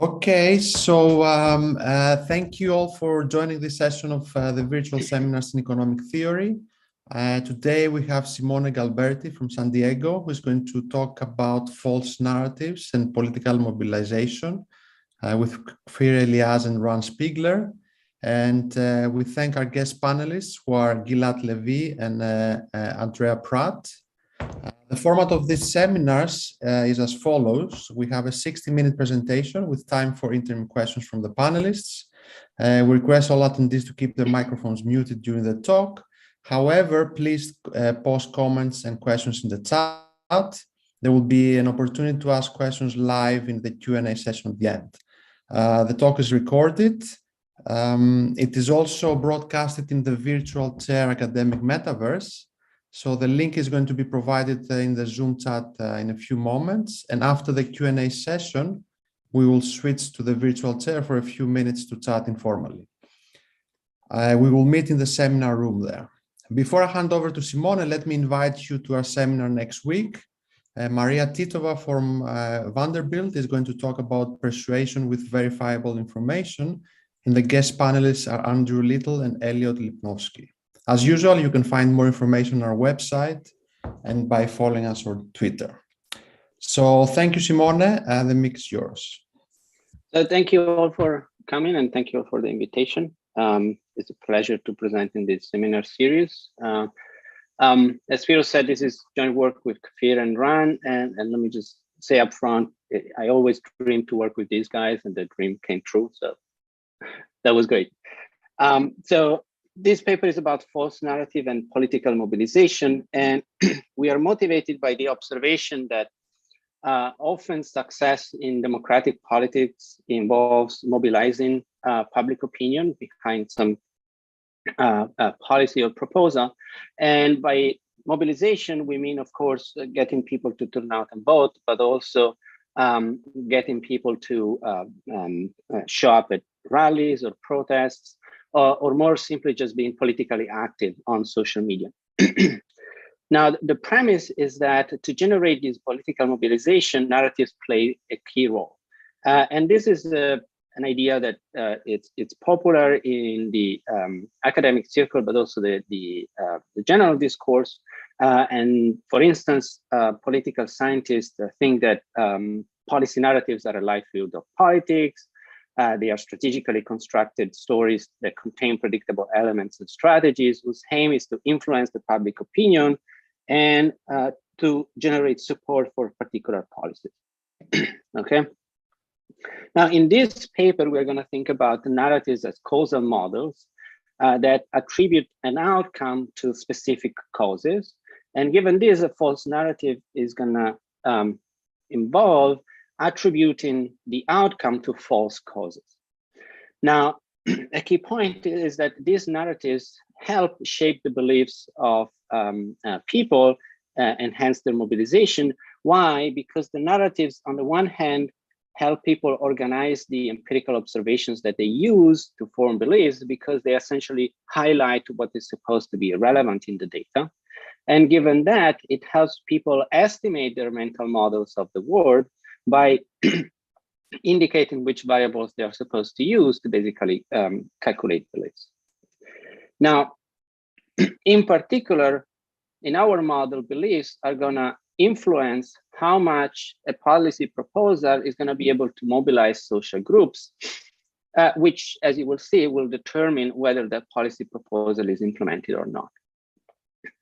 Okay, so thank you all for joining this session of the virtual seminars in economic theory. Today we have Simone Galperti from San Diego, who is going to talk about false narratives and political mobilization with Kfir, Eliaz, and Spiegler. And we thank our guest panelists, who are Gilat, Levy, and Andrea, Prat. The format of these seminars is as follows. We have a 60-minute presentation with time for interim questions from the panelists. We request all attendees to keep their microphones muted during the talk. However, please post comments and questions in the chat. There will be an opportunity to ask questions live in the Q&A session at the end. The talk is recorded. It is also broadcasted in the virtual chair academic metaverse. So the link is going to be provided in the Zoom chat in a few moments. And after the Q&A session, we will switch to the virtual chair for a few minutes to chat informally. We will meet in the seminar room there. Before I hand over to Simone, let me invite you to our seminar next week. Maria Titova from Vanderbilt is going to talk about persuasion with verifiable information. And the guest panelists are Andrew Little and Elliot Lipnowski. As usual, you can find more information on our website and by following us on Twitter. So thank you, Simone. The mic is yours. So thank you all for coming and thank you all for the invitation. It's a pleasure to present in this seminar series. As Spiro said, this is joint work with Kfir and Ran. And let me just say up front, I always dreamed to work with these guys and the dream came true. So that was great. So this paper is about false narrative and political mobilization, and we are motivated by the observation that often success in democratic politics involves mobilizing public opinion behind some policy or proposal. And by mobilization, we mean, of course, getting people to turn out and vote, but also getting people to show up at rallies or protests, or more simply just being politically active on social media. Now, the premise is that to generate this political mobilization, narratives play a key role. And this is an idea that it's popular in the academic circle, but also the general discourse. And for instance, political scientists think that policy narratives are a live field of politics. They are strategically constructed stories that contain predictable elements and strategies whose aim is to influence the public opinion and to generate support for particular policies. Okay. Now, in this paper, we're going to think about the narratives as causal models that attribute an outcome to specific causes. And given this, a false narrative is going to involve attributing the outcome to false causes. Now, a key point is that these narratives help shape the beliefs of people, enhance their mobilization. Why? Because the narratives, on the one hand, help people organize the empirical observations that they use to form beliefs, because they essentially highlight what is supposed to be relevant in the data. And given that, it helps people estimate their mental models of the world by indicating which variables they are supposed to use to basically calculate beliefs. Now, in particular, in our model, beliefs are going to influence how much a policy proposal is going to be able to mobilize social groups, which, as you will see, will determine whether that policy proposal is implemented or not.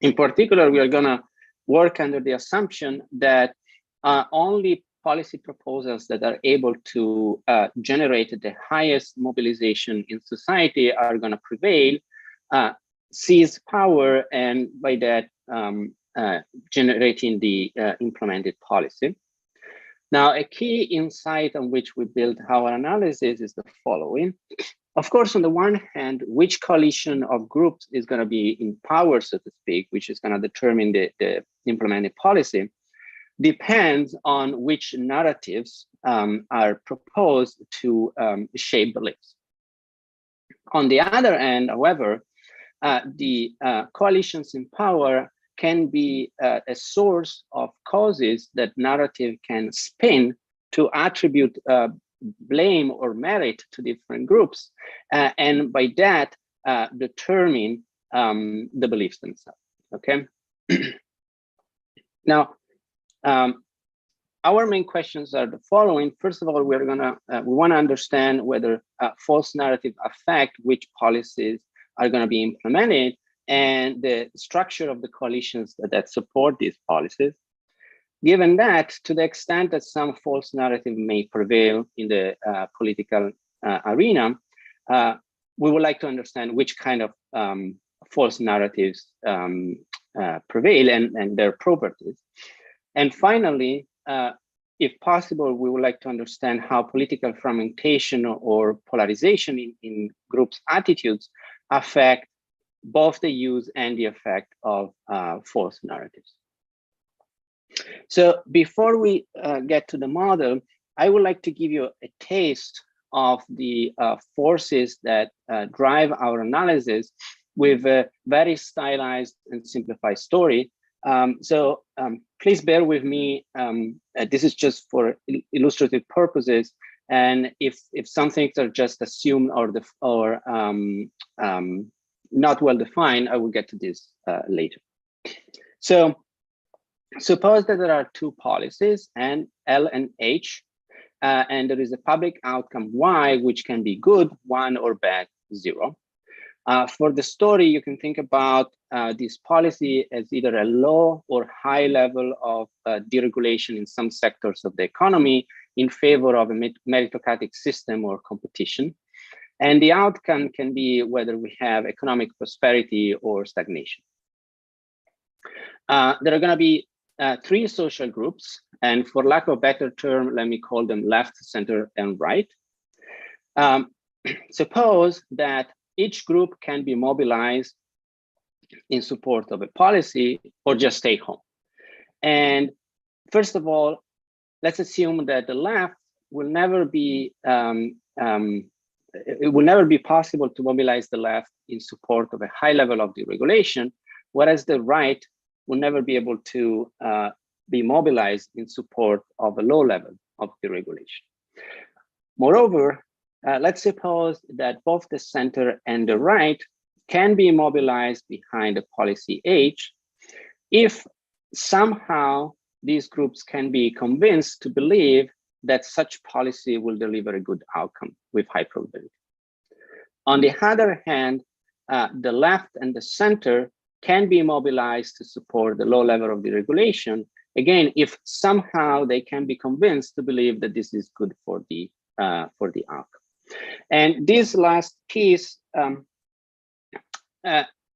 In particular, we are going to work under the assumption that only policy proposals that are able to generate the highest mobilization in society are going to prevail, seize power, and by that generating the implemented policy. Now, a key insight on which we build our analysis is the following. Of course, on the one hand, which coalition of groups is going to be in power, so to speak, which is going to determine the implemented policy, depends on which narratives are proposed to shape beliefs. On the other hand, however, the coalitions in power can be a source of causes that narrative can spin to attribute blame or merit to different groups, and by that determine the beliefs themselves. Okay. Now, our main questions are the following. First of all, we want to understand whether false narrative affect which policies are going to be implemented and the structure of the coalitions that support these policies. Given that, to the extent that some false narrative may prevail in the political arena, we would like to understand which kind of false narratives prevail and their properties. And finally, if possible, we would like to understand how political fragmentation or polarization in groups' attitudes affect both the use and the effect of false narratives. So before we get to the model, I would like to give you a taste of the forces that drive our analysis with a very stylized and simplified story. Please bear with me. This is just for illustrative purposes, and if some things are just assumed or not well defined, I will get to this later. So suppose that there are two policies, and L and H, and there is a public outcome Y, which can be good, 1, or bad, 0. For the story, you can think about this policy as either a low or high level of deregulation in some sectors of the economy in favor of a meritocratic system or competition. And the outcome can be whether we have economic prosperity or stagnation. There are going to be 3 social groups, and for lack of a better term, let me call them left, center, and right. Suppose that each group can be mobilized in support of a policy or just stay home. And first of all, let's assume that the left will never be, it will never be possible to mobilize the left in support of a high level of deregulation, whereas the right will never be able to be mobilized in support of a low level of deregulation. Moreover, let's suppose that both the center and the right can be mobilized behind a policy H if somehow these groups can be convinced to believe that such policy will deliver a good outcome with high probability. On the other hand, the left and the center can be mobilized to support the low level of deregulation, again, if somehow they can be convinced to believe that this is good for the outcome. And this last piece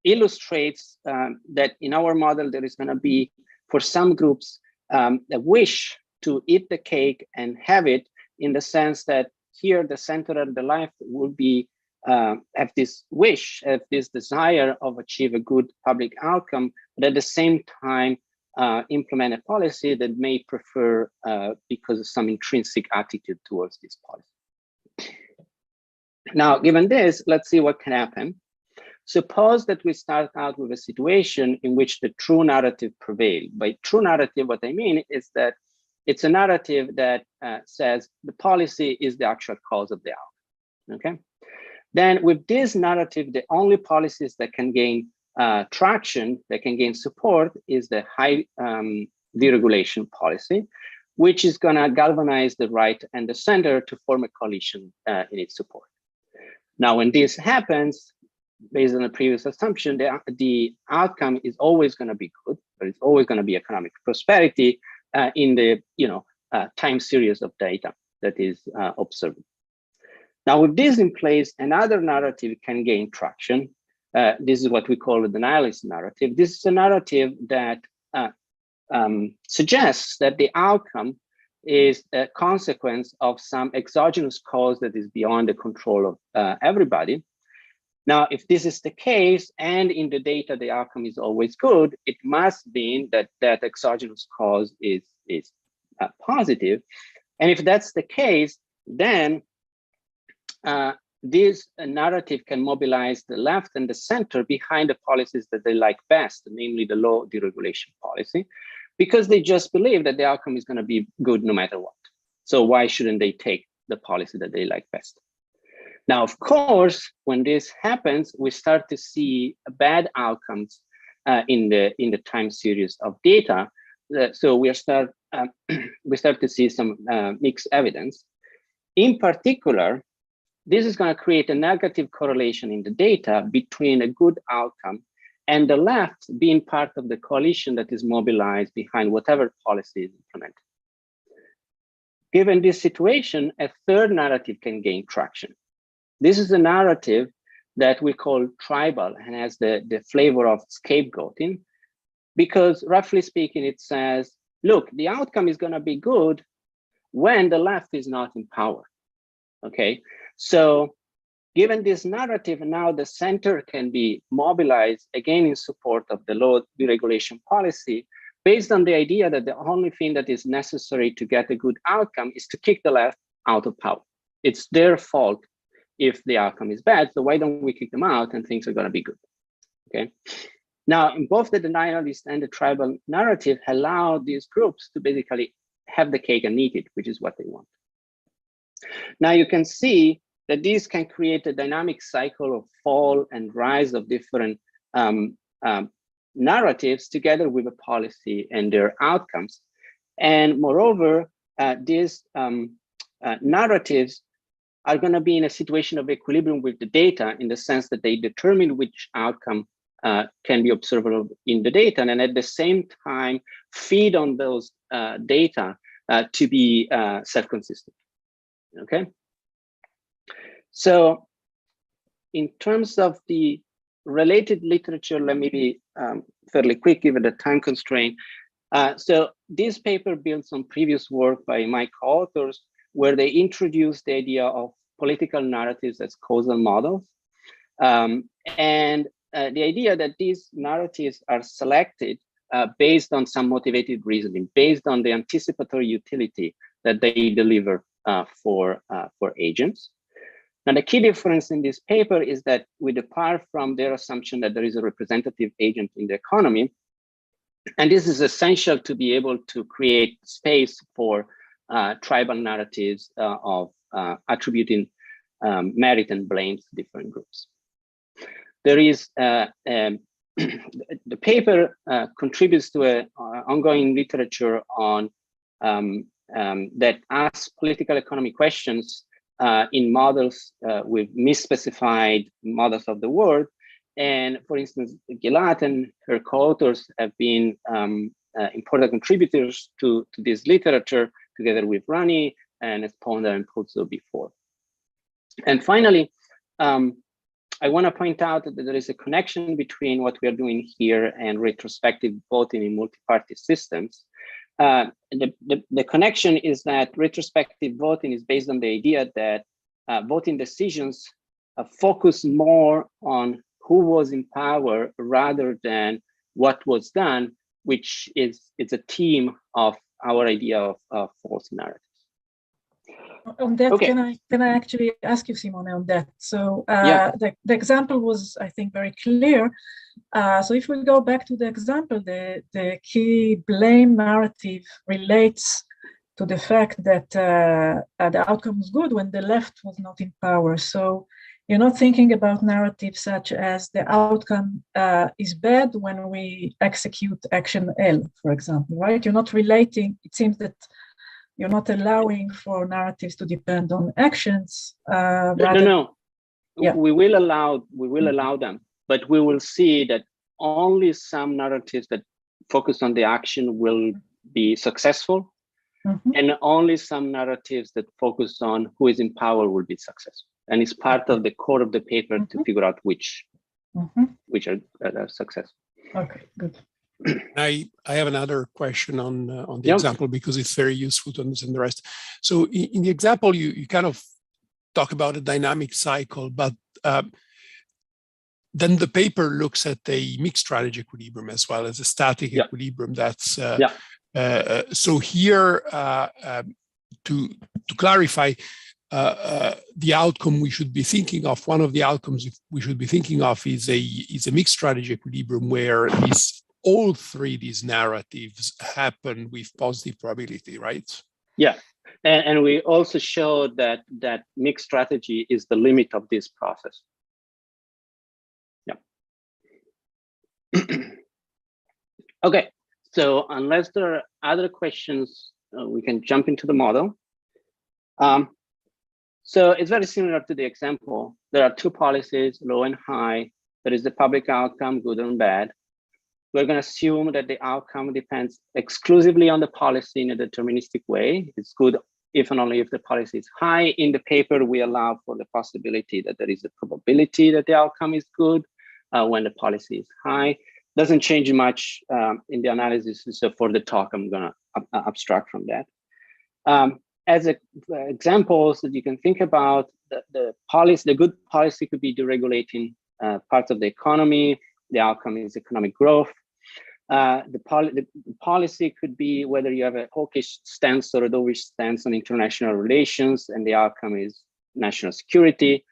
illustrates that in our model, there is going to be, for some groups, a wish to eat the cake and have it, in the sense that here the center and the left will be have this wish, have this desire of achieve a good public outcome, but at the same time implement a policy that may prefer because of some intrinsic attitude towards this policy. Now, given this, let's see what can happen. Suppose that we start out with a situation in which the true narrative prevails. By true narrative, what I mean is that it's a narrative that says the policy is the actual cause of the outcome, okay? Then with this narrative, the only policies that can gain traction, that can gain support, is the high deregulation policy, which is gonna galvanize the right and the center to form a coalition in its support. Now, when this happens, based on the previous assumption, the outcome is always going to be good, but it's always going to be economic prosperity in the time series of data that is observed. Now, with this in place, another narrative can gain traction. This is what we call the Nihilist Narrative. This is a narrative that suggests that the outcome is a consequence of some exogenous cause that is beyond the control of everybody. Now, if this is the case, and in the data the outcome is always good, it must mean that that exogenous cause is positive. And if that's the case, then this narrative can mobilize the left and the center behind the policies that they like best, namely the low deregulation policy, because they just believe that the outcome is going to be good no matter what. So why shouldn't they take the policy that they like best. Now, of course, when this happens, we start to see bad outcomes in the time series of data. So we start to see some mixed evidence. In particular, this is going to create a negative correlation in the data between a good outcome and the left being part of the coalition that is mobilized behind whatever policy is implemented. Given this situation, a third narrative can gain traction. This is a narrative that we call tribal and has the flavor of scapegoating, because roughly speaking, it says, look, the outcome is going to be good when the left is not in power. Okay, so given this narrative, now the center can be mobilized again in support of the law deregulation policy, based on the idea that the only thing that is necessary to get a good outcome is to kick the left out of power. It's their fault if the outcome is bad, so why don't we kick them out and things are going to be good? Okay. Now, in both the denialist and the tribal narrative allow these groups to basically have the cake and eat it, which is what they want. Now you can see that these can create a dynamic cycle of fall and rise of different narratives together with a policy and their outcomes. And moreover, these narratives are going to be in a situation of equilibrium with the data in the sense that they determine which outcome can be observable in the data, and at the same time feed on those data to be self-consistent. Okay. So in terms of the related literature, let me be fairly quick given the time constraint. So this paper builds on previous work by my co-authors, where they introduced the idea of political narratives as causal models. And the idea that these narratives are selected based on some motivated reasoning, based on the anticipatory utility that they deliver for agents. Now, the key difference in this paper is that we depart from their assumption that there is a representative agent in the economy. And this is essential to be able to create space for tribal narratives of attributing merit and blame to different groups. There is, the paper contributes to an ongoing literature on that asks political economy questions in models with misspecified models of the world. And for instance, Gilat and her co-authors have been important contributors to this literature, together with Rani and Esponda and Pozzo before. And finally, I want to point out that there is a connection between what we are doing here and retrospective voting in multi-party systems. The connection is that retrospective voting is based on the idea that voting decisions focus more on who was in power rather than what was done, which is a theme of our idea of false narratives. On that, okay. can I actually ask you, Simone, on that? So yeah. the example was, I think, very clear. So if we go back to the example, the key blame narrative relates to the fact that the outcome was good when the left was not in power. So you're not thinking about narratives such as the outcome is bad when we execute action L, for example, right? You're not relating, it seems that you're not allowing for narratives to depend on actions. No. Yeah. We will allow them, but we will see that only some narratives that focus on the action will be successful, and only some narratives that focus on who is in power will be successful. And it's part of the core of the paper to figure out which are successful. Okay, good. I have another question on the example, because it's very useful to understand the rest. So in the example, you kind of talk about a dynamic cycle, but then the paper looks at a mixed strategy equilibrium as well as a static equilibrium. That's so here to clarify the outcome we should be thinking of. One of the outcomes we should be thinking of is a mixed strategy equilibrium where all three these narratives happen with positive probability, right? Yeah, And we also showed that mixed strategy is the limit of this process. Yeah. Okay, so unless there are other questions, we can jump into the model. So it's very similar to the example. There are two policies, low and high. There is the public outcome, good and bad. We're going to assume that the outcome depends exclusively on the policy in a deterministic way. It's good if and only if the policy is high. In the paper, we allow for the possibility that there is a probability that the outcome is good when the policy is high. Doesn't change much in the analysis. So for the talk, I'm going to abstract from that. As examples that you can think about, the good policy could be deregulating parts of the economy. The outcome is economic growth. The policy could be whether you have a hawkish stance or a dovish stance on international relations, and the outcome is national security.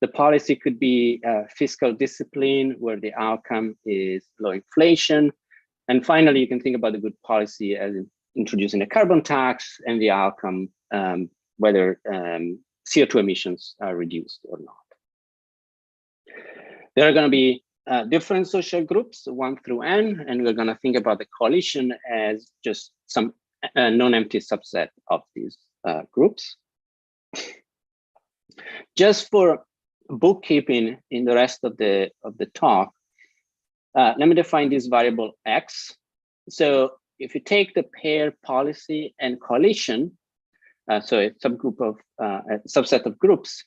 The policy could be fiscal discipline, where the outcome is low inflation. And finally, you can think about the good policy as introducing a carbon tax, and the outcome whether CO2 emissions are reduced or not. There are going to be different social groups, 1 through n, and we're going to think about the coalition as just some non-empty subset of these groups. Just for bookkeeping in the rest of the talk, let me define this variable x. So if you take the pair policy and coalition, so a subgroup of a subset of groups,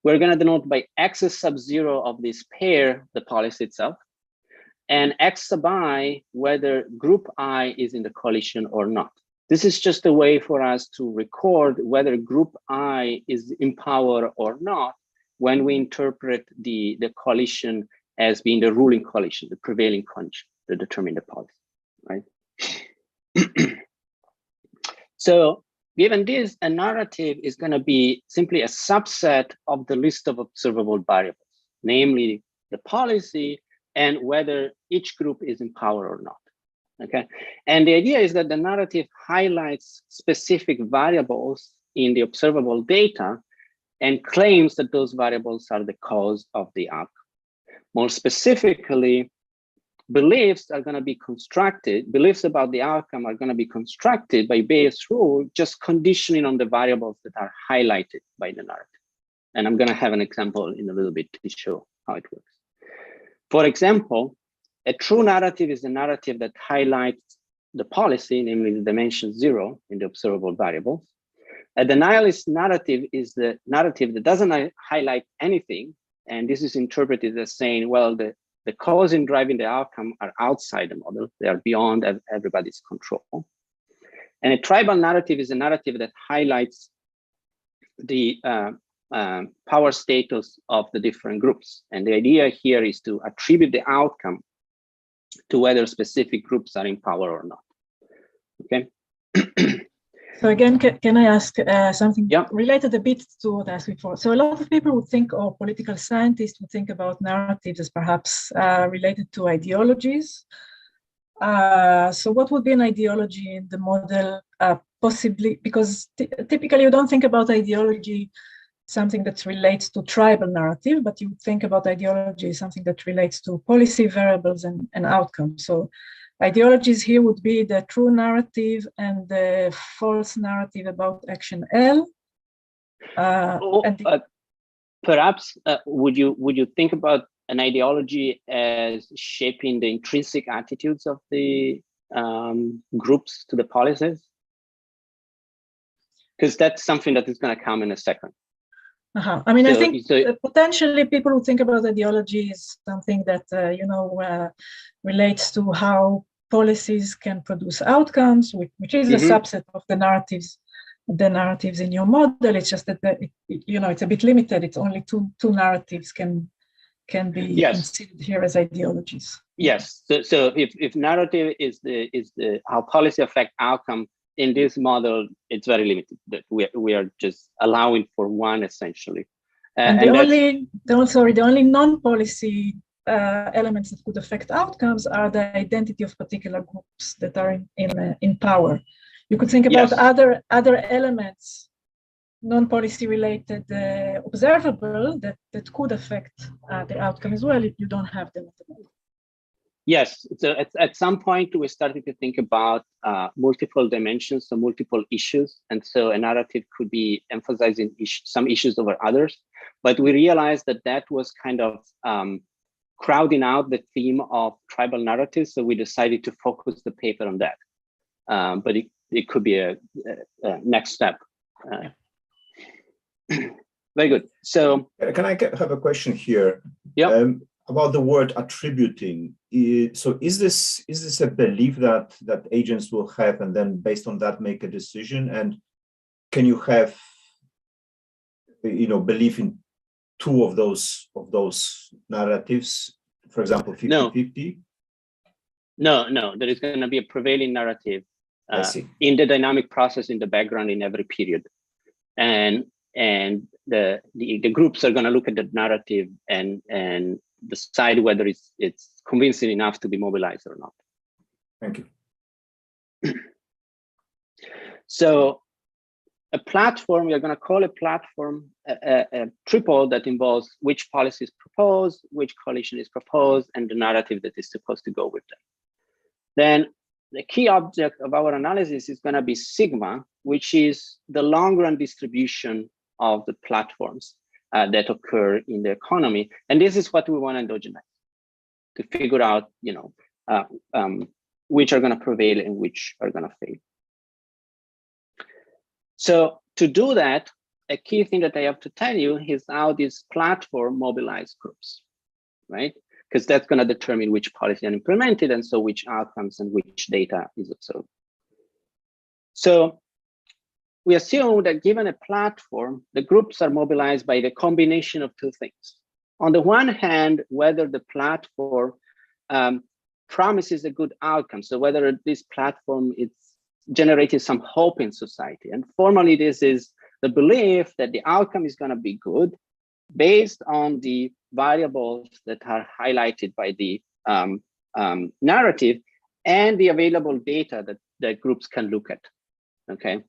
we're going to denote by x sub 0 of this pair the policy itself, and x sub I whether group I is in the coalition or not. This is just a way for us to record whether group I is in power or not when we interpret the coalition as being the ruling coalition, the prevailing coalition to determine the policy, right? So given this, a narrative is going to be simply a subset of the list of observable variables, namely the policy and whether each group is in power or not. Okay, and the idea is that the narrative highlights specific variables in the observable data and claims that those variables are the cause of the outcome. More specifically, beliefs are going to be constructed, beliefs about the outcome are going to be constructed by Bayes' rule, just conditioning on the variables that are highlighted by the narrative. And I'm going to have an example in a little bit to show how it works. For example, a true narrative is a narrative that highlights the policy, namely the dimension 0 in the observable variables. A nihilist narrative is the narrative that doesn't highlight anything, and this is interpreted as saying, well, the cause in driving the outcome are outside the model. They are beyond everybody's control. And a tribal narrative is a narrative that highlights the power status of the different groups. And the idea here is to attribute the outcome to whether specific groups are in power or not. Okay. So again, can I ask something related a bit to what I asked before? So a lot of people would think, or political scientists would think about narratives as perhaps related to ideologies. So what would be an ideology in the model? Possibly, because typically you don't think about ideology something that relates to tribal narrative, but you think about ideology something that relates to policy variables and outcomes. So ideologies here would be the true narrative and the false narrative about action L. Perhaps would you think about an ideology as shaping the intrinsic attitudes of the groups to the policies? Because that's something that is going to come in a second. I mean, I think potentially people who think about ideology is something that, relates to how policies can produce outcomes, which is a subset of the narratives in your model. It's just that, it's a bit limited. It's only two narratives can be considered here as ideologies. Yes. So if narrative is the how policy affect outcome, in this model, it's very limited. That we are just allowing for one essentially. And the only non-policy elements that could affect outcomes are the identity of particular groups that are in power. You could think about Yes. other elements, non-policy related, observable that could affect the outcome as well if you don't have them at the moment. Yes, so at some point we started to think about multiple dimensions, so multiple issues, and so a narrative could be emphasizing some issues over others. But we realized that that was kind of crowding out the theme of tribal narratives, so we decided to focus the paper on that. But it could be a next step. Very good. So can I have a question here? Yeah. About the word attributing. So is this a belief that agents will have, and then based on that make a decision? And can you have, belief in two of those narratives, for example, 50-50? No, there is going to be a prevailing narrative in the dynamic process in the background in every period, and the groups are going to look at the narrative and decide whether it's convincing enough to be mobilized or not. Thank you. So a platform, we are going to call a platform a triple that involves which policy is proposed, which coalition is proposed, and the narrative that is supposed to go with them. Then the key object of our analysis is going to be sigma, which is the long-run distribution of the platforms that occur in the economy. And this is what we want to endogenize to figure out, which are going to prevail and which are going to fail. So to do that, a key thing that I have to tell you is how this platform mobilize groups, right? Because that's going to determine which policy are implemented, and so which outcomes and which data is observed. So we assume that given a platform, the groups are mobilized by the combination of two things. On the one hand, whether the platform promises a good outcome, so whether this platform is generating some hope in society. And formally, this is the belief that the outcome is going to be good based on the variables that are highlighted by the narrative and the available data that groups can look at, okay?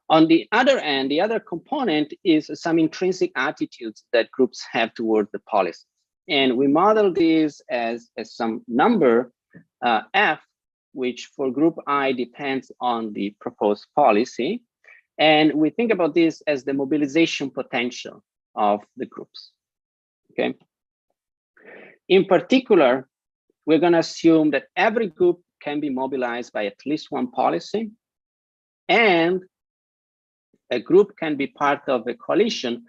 On the other end, the other component is some intrinsic attitudes that groups have towards the policy. And we model this as some number, F, which for group I depends on the proposed policy. And we think about this as the mobilization potential of the groups, okay? In particular, we're going to assume that every group can be mobilized by at least one policy, and a group can be part of a coalition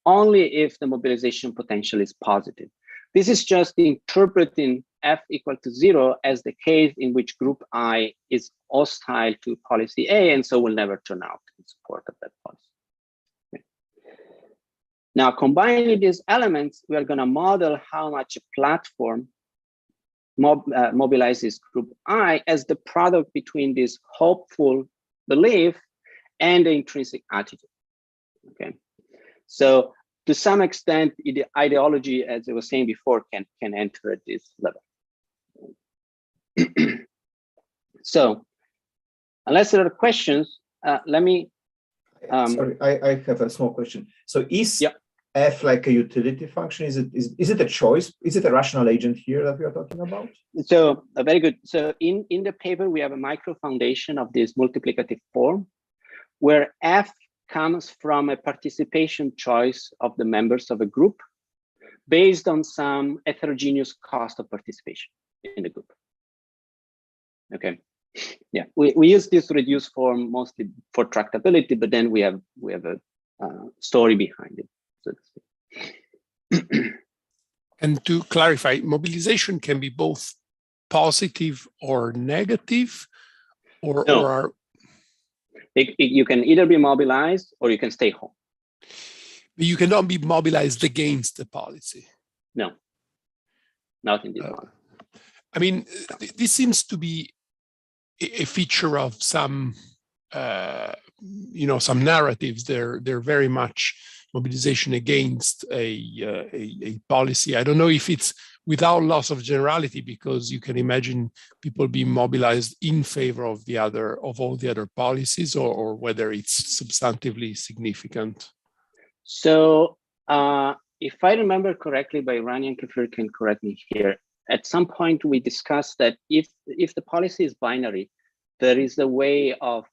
only if the mobilization potential is positive. This is just interpreting F equal to 0 as the case in which group I is hostile to policy A, and so will never turn out in support of that policy. Okay. Now, combining these elements, we are going to model how much a platform mobilizes group I as the product between this hopeful belief and the intrinsic attitude, okay? So to some extent, the ideology, as I was saying before, can enter at this level. So unless there are questions, let me... Sorry, I have a small question. So is F like a utility function? Is it a choice? Is it a rational agent here that we are talking about? So very good. So in the paper, we have a micro foundation of this multiplicative form, where F comes from a participation choice of the members of a group based on some heterogeneous cost of participation in the group. Okay, yeah, we use this reduced form mostly for tractability, but then we have a story behind it, so to speak. And to clarify, mobilization can be both positive or negative, or are... You can either be mobilized or you can stay home. But you cannot be mobilized against the policy. No, not in this one. I mean, this seems to be a feature of some, some narratives. They're very much mobilization against a policy. I don't know if it's without loss of generality, because you can imagine people being mobilized in favor of all the other policies, or whether it's substantively significant. So if I remember correctly, by Rani and Kfir can correct me here, at some point we discussed that if the policy is binary, there is a way of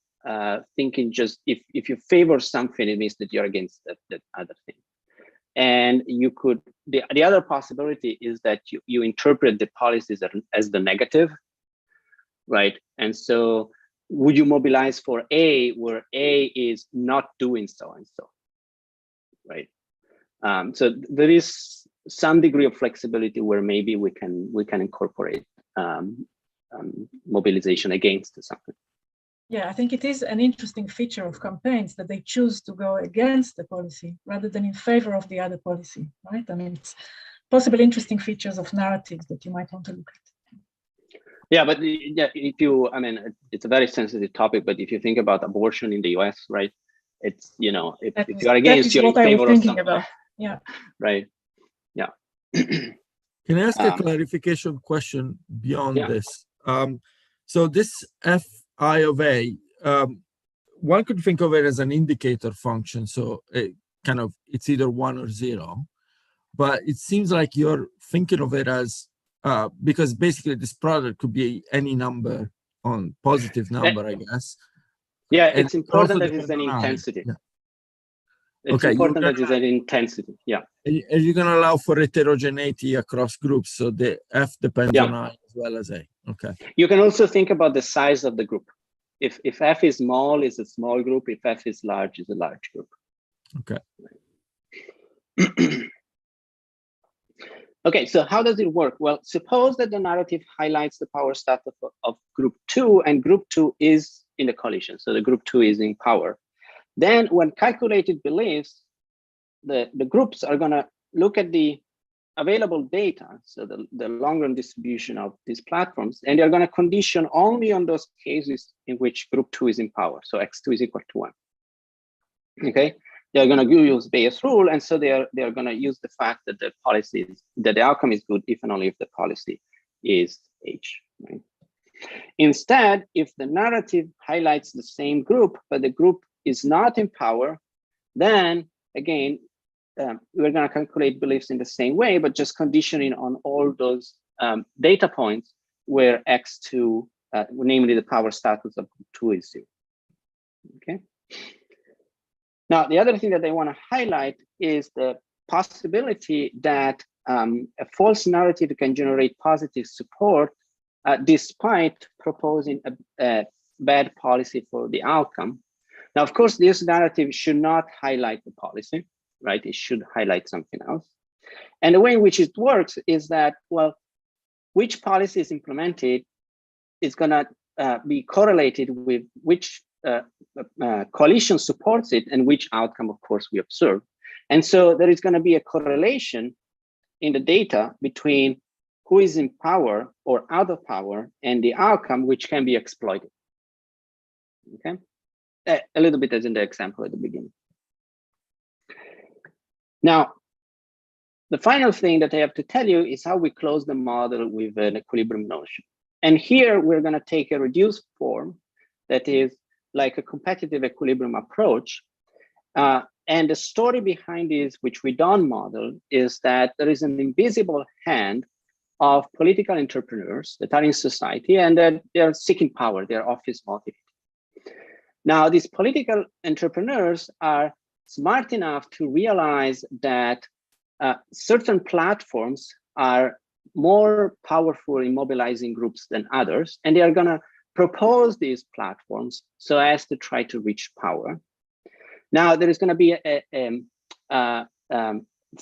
thinking just if you favor something, it means that you're against that other thing. And you could, the other possibility is that you interpret the policies as the negative, right? And so would you mobilize for A where A is not doing so and so, right? So there is some degree of flexibility where maybe we can incorporate mobilization against something. Yeah, I think it is an interesting feature of campaigns that they choose to go against the policy rather than in favor of the other policy, right? I mean, it's possibly interesting features of narratives that you might want to look at. Yeah, but yeah, I mean, it's a very sensitive topic, but if you think about abortion in the US, right? It's, if you're against, you're in favor of something. About. Yeah. Right. Yeah. Can I ask a clarification question beyond this? So this Fi of A, one could think of it as an indicator function. So it's either 1 or 0, but it seems like you're thinking of it as, because basically this product could be any number on positive number, I guess. Yeah, it's important that it's an intensity. Yeah. It's important that it's an intensity. Yeah. Are you going to allow for heterogeneity across groups? So the F depends on I as well as A. Okay. You can also think about the size of the group. If F is small, it's a small group. If F is large, it's a large group. Okay. Okay, so how does it work? Well, suppose that the narrative highlights the power status of group 2, and group 2 is in the coalition. So the group 2 is in power. Then when calculated beliefs, the groups are going to look at the available data, so the long-run distribution of these platforms, and they're going to condition only on those cases in which group 2 is in power. So x2 is equal to 1. Okay, they're going to use Bayes' rule, and so they're going to use the fact that the outcome is good if and only if the policy is H. Right? Instead, if the narrative highlights the same group, but the group is not in power, then again, we're going to calculate beliefs in the same way, but just conditioning on all those data points where x2, namely the power status of group 2 is 0. Okay. Now, the other thing that I want to highlight is the possibility that a false narrative can generate positive support despite proposing a bad policy for the outcome. Now, of course, this narrative should not highlight the policy, right? It should highlight something else. And the way in which it works is that, well, which policy is implemented is going to be correlated with which coalition supports it and which outcome, of course, we observe. And so there is going to be a correlation in the data between who is in power or out of power and the outcome, which can be exploited. Okay, a little bit as in the example at the beginning. Now, the final thing that I have to tell you is how we close the model with an equilibrium notion. And here we're going to take a reduced form that is like a competitive equilibrium approach. And the story behind this, which we don't model, is that there is an invisible hand of political entrepreneurs that are in society and that they're seeking power, they're office motivated. Now, these political entrepreneurs are smart enough to realize that certain platforms are more powerful in mobilizing groups than others, and they are going to propose these platforms so as to try to reach power. Now, there is going to be a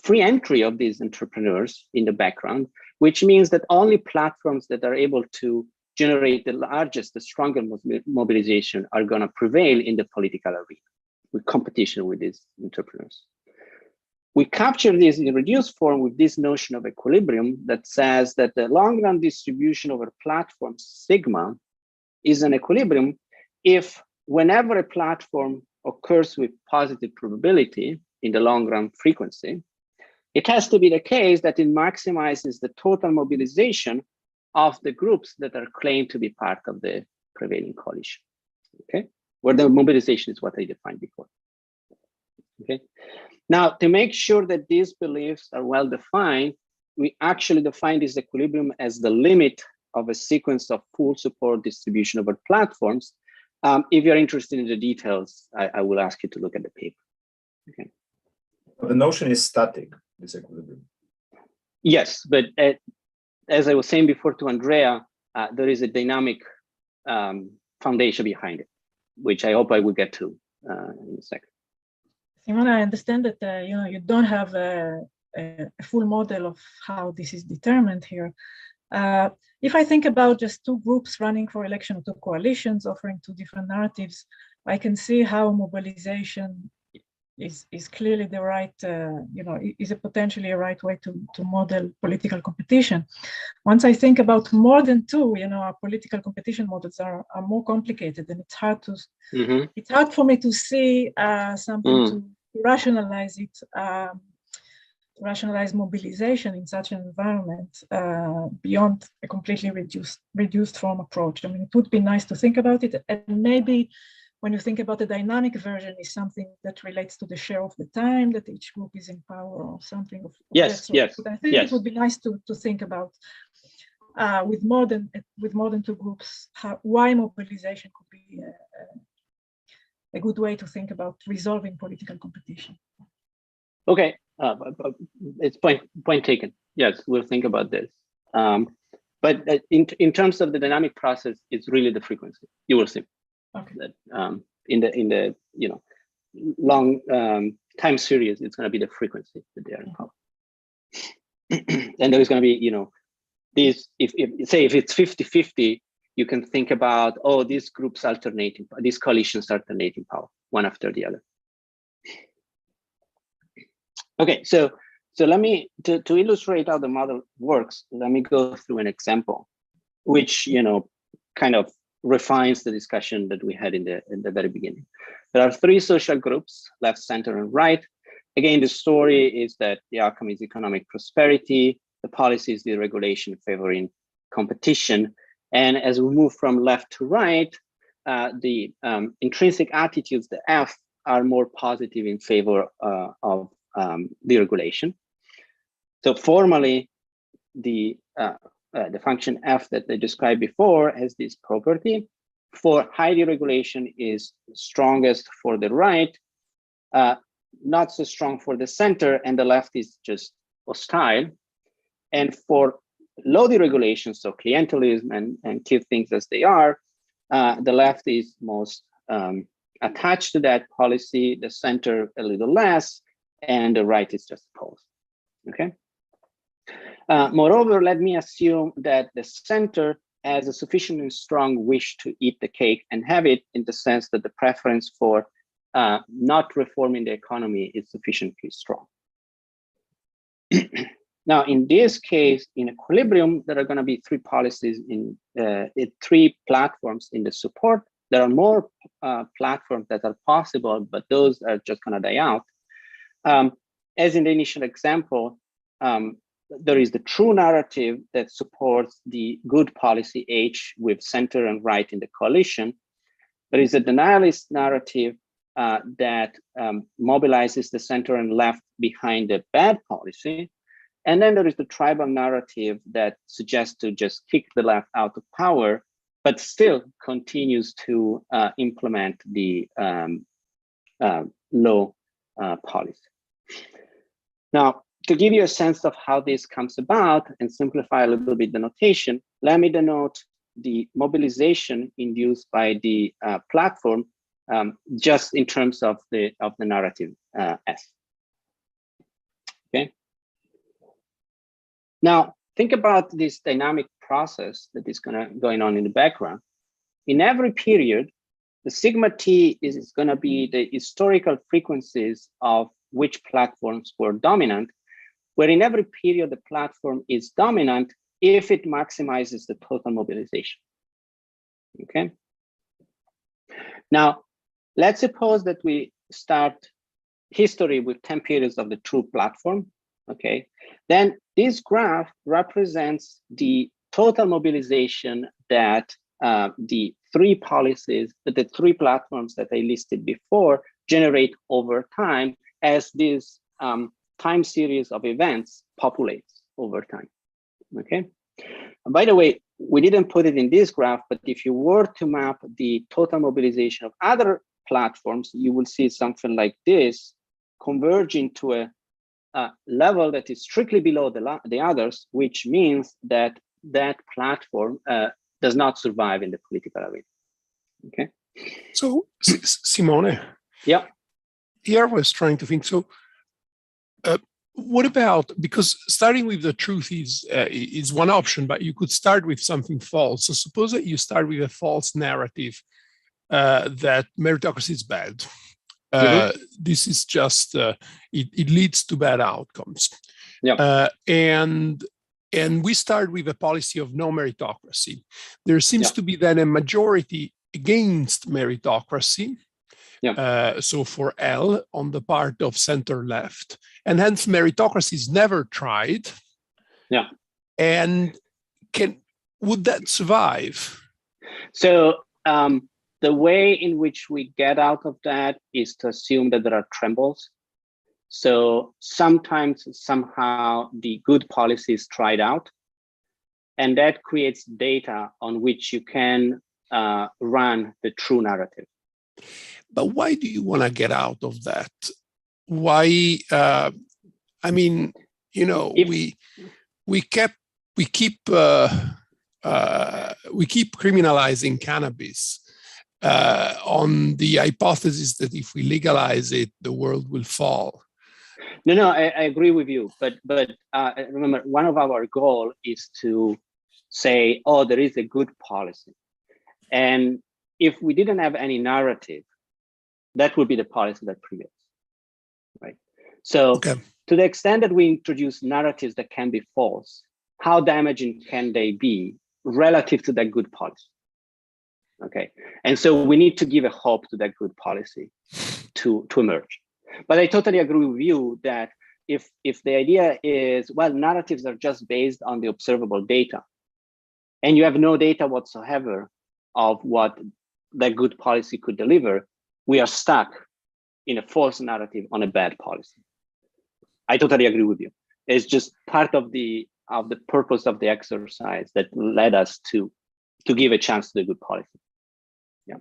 free entry of these entrepreneurs in the background, which means that only platforms that are able to generate the largest, the strongest mobilization are going to prevail in the political arena with competition with these entrepreneurs. We capture this in reduced form with this notion of equilibrium that says that the long-run distribution over platform sigma is an equilibrium if whenever a platform occurs with positive probability in the long-run frequency, it has to be the case that it maximizes the total mobilization of the groups that are claimed to be part of the prevailing coalition, okay? Where the mobilization is what I defined before, okay? Now, to make sure that these beliefs are well defined, we actually define this equilibrium as the limit of a sequence of full support distribution over platforms. If you're interested in the details, I will ask you to look at the paper, okay? The notion is static, this equilibrium. Yes, but as I was saying before to Andrea, there is a dynamic foundation behind it, which I hope I will get to in a second. Simone, I understand that you don't have a full model of how this is determined here. If I think about just two groups running for election, two coalitions offering two different narratives, I can see how mobilization is clearly the right, is a potentially a right way to model political competition. Once I think about more than two, our political competition models are more complicated, and it's hard to, it's hard for me to see something to rationalize it, rationalize mobilization in such an environment beyond a completely reduced form approach. I mean, it would be nice to think about it, and maybe when you think about the dynamic version is something that relates to the share of the time that each group is in power or something of that sort. Yes. But I think it would be nice to think about with more than two groups, why mobilization could be a good way to think about resolving political competition. Okay, it's point taken. Yes, we'll think about this. But in terms of the dynamic process, it's really the frequency. You will see. Okay. That in the long time series, it's going to be the frequency that they are in power. And there is going to be, this, if it's 50-50, you can think about, oh, these groups alternating, these coalitions alternating power, one after the other. Okay, so let me, to illustrate how the model works, let me go through an example, which, kind of refines the discussion that we had in the very beginning. There are three social groups, left, center, and right. Again, the story is that the outcome is economic prosperity, the policy is the regulation favoring competition. And as we move from left to right, the intrinsic attitudes, the F, are more positive in favor of deregulation. So formally, the function F that I described before has this property. For high deregulation is strongest for the right, not so strong for the center, and the left is just hostile. And for low deregulation, so clientelism and keep things as they are, the left is most attached to that policy, the center a little less, and the right is just opposed, okay? Moreover, let me assume that the center has a sufficiently strong wish to eat the cake and have it, in the sense that the preference for not reforming the economy is sufficiently strong. Now, in this case, in equilibrium, there are going to be three policies in three platforms in the support. There are more platforms that are possible, but those are just going to die out. As in the initial example, there is the true narrative that supports the good policy H with center and right in the coalition. There is a nihilist narrative that mobilizes the center and left behind the bad policy. And then there is the tribal narrative that suggests to just kick the left out of power, but still continues to implement the low policy. Now, to give you a sense of how this comes about and simplify a little bit the notation, let me denote the mobilization induced by the platform just in terms of the narrative S. Okay. Now, think about this dynamic process that is going on in the background. In every period, the sigma t is going to be the historical frequencies of which platforms were dominant, where in every period the platform is dominant if it maximizes the total mobilization. Okay. Now, let's suppose that we start history with 10 periods of the true platform, okay, then this graph represents the total mobilization that the three policies, the three platforms that I listed before generate over time as this time series of events populates over time, okay? And by the way, we didn't put it in this graph, but if you were to map the total mobilization of other platforms, you will see something like this converging to a level that is strictly below the others, which means that that platform does not survive in the political arena. Okay. So, Simone. Yeah. Here I was trying to think. So, what about, because starting with the truth is one option, but you could start with something false. So suppose that you start with a false narrative that meritocracy is bad. This is just it leads to bad outcomes. Yeah. And we start with a policy of no meritocracy. There seems to be then a majority against meritocracy. So for L on the part of center left, and hence meritocracy is never tried. Yeah. And would that survive? So the way in which we get out of that is to assume that there are trembles. So sometimes somehow the good policy is tried out, and that creates data on which you can run the true narrative. But why do you want to get out of that? Why? I mean, you know, we keep criminalizing cannabis on the hypothesis that if we legalize it, the world will fall. No, I agree with you. But remember, one of our goals is to say, oh, there is a good policy, and if we didn't have any narrative, that would be the policy that prevails, right? So to the extent that we introduce narratives that can be false, how damaging can they be relative to that good policy? Okay, and so we need to give a hope to that good policy to emerge. But I totally agree with you that if the idea is, well, narratives are just based on the observable data, and you have no data whatsoever of what that good policy could deliver, we are stuck in a false narrative on a bad policy. I totally agree with you. It's just part of the purpose of the exercise that led us to give a chance to the good policy. Yeah.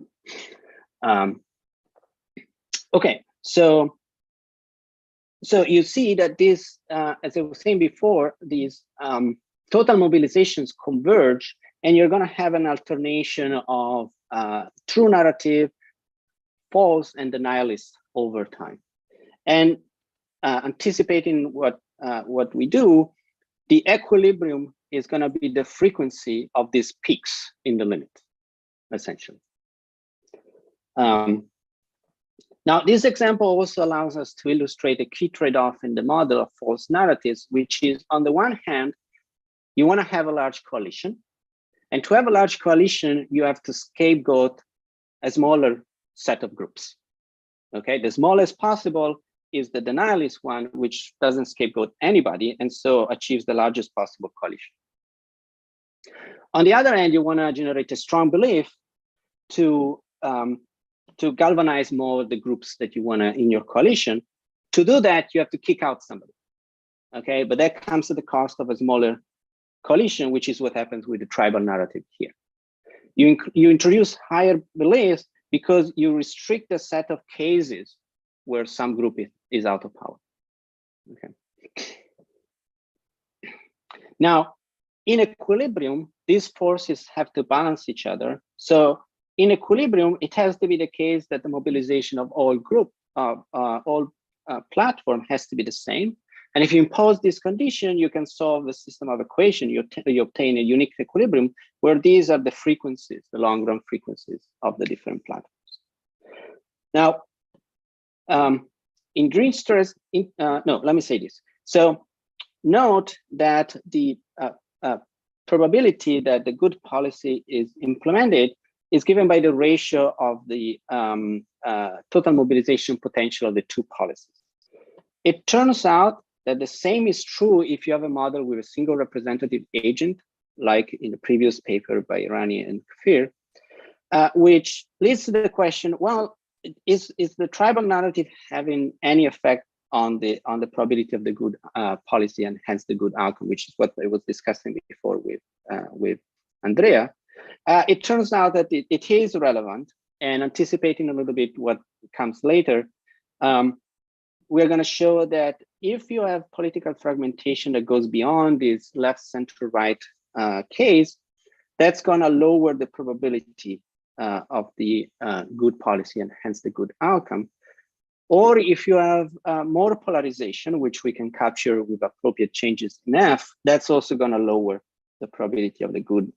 Okay. So you see that this, as I was saying before, these total mobilizations converge, and you're going to have an alternation of true narrative, false, and the nihilist over time. And anticipating what we do, the equilibrium is going to be the frequency of these peaks in the limit, essentially. Now, this example also allows us to illustrate a key trade-off in the model of false narratives, which is, on the one hand, you want to have a large coalition. And to have a large coalition, you have to scapegoat a smaller set of groups. Okay, the smallest possible is the denialist one, which doesn't scapegoat anybody, and so achieves the largest possible coalition. On the other hand, you want to generate a strong belief to galvanize more the groups that you want to in your coalition. To do that, you have to kick out somebody. Okay, but that comes at the cost of a smaller coalition, which is what happens with the tribal narrative here. You introduce higher beliefs because you restrict a set of cases where some group is out of power. Okay. Now, in equilibrium, these forces have to balance each other. So in equilibrium, it has to be the case that the mobilization of all platform has to be the same. And if you impose this condition, you can solve the system of equation. You obtain a unique equilibrium where these are the frequencies, the long-run frequencies of the different platforms. Now, in green stress, no, let me say this. So note that the probability that the good policy is implemented is given by the ratio of the total mobilization potential of the two policies. It turns out that the same is true if you have a model with a single representative agent, like in the previous paper by Rani and Kfir, which leads to the question, well, is the tribal narrative having any effect on the probability of the good policy and hence the good outcome, which is what I was discussing before with Andrea. It turns out that it is relevant, and anticipating a little bit what comes later, we're going to show that if you have political fragmentation that goes beyond this left, center, right case, that's going to lower the probability of the good policy and hence the good outcome. Or if you have more polarization, which we can capture with appropriate changes in F, that's also going to lower the probability of the good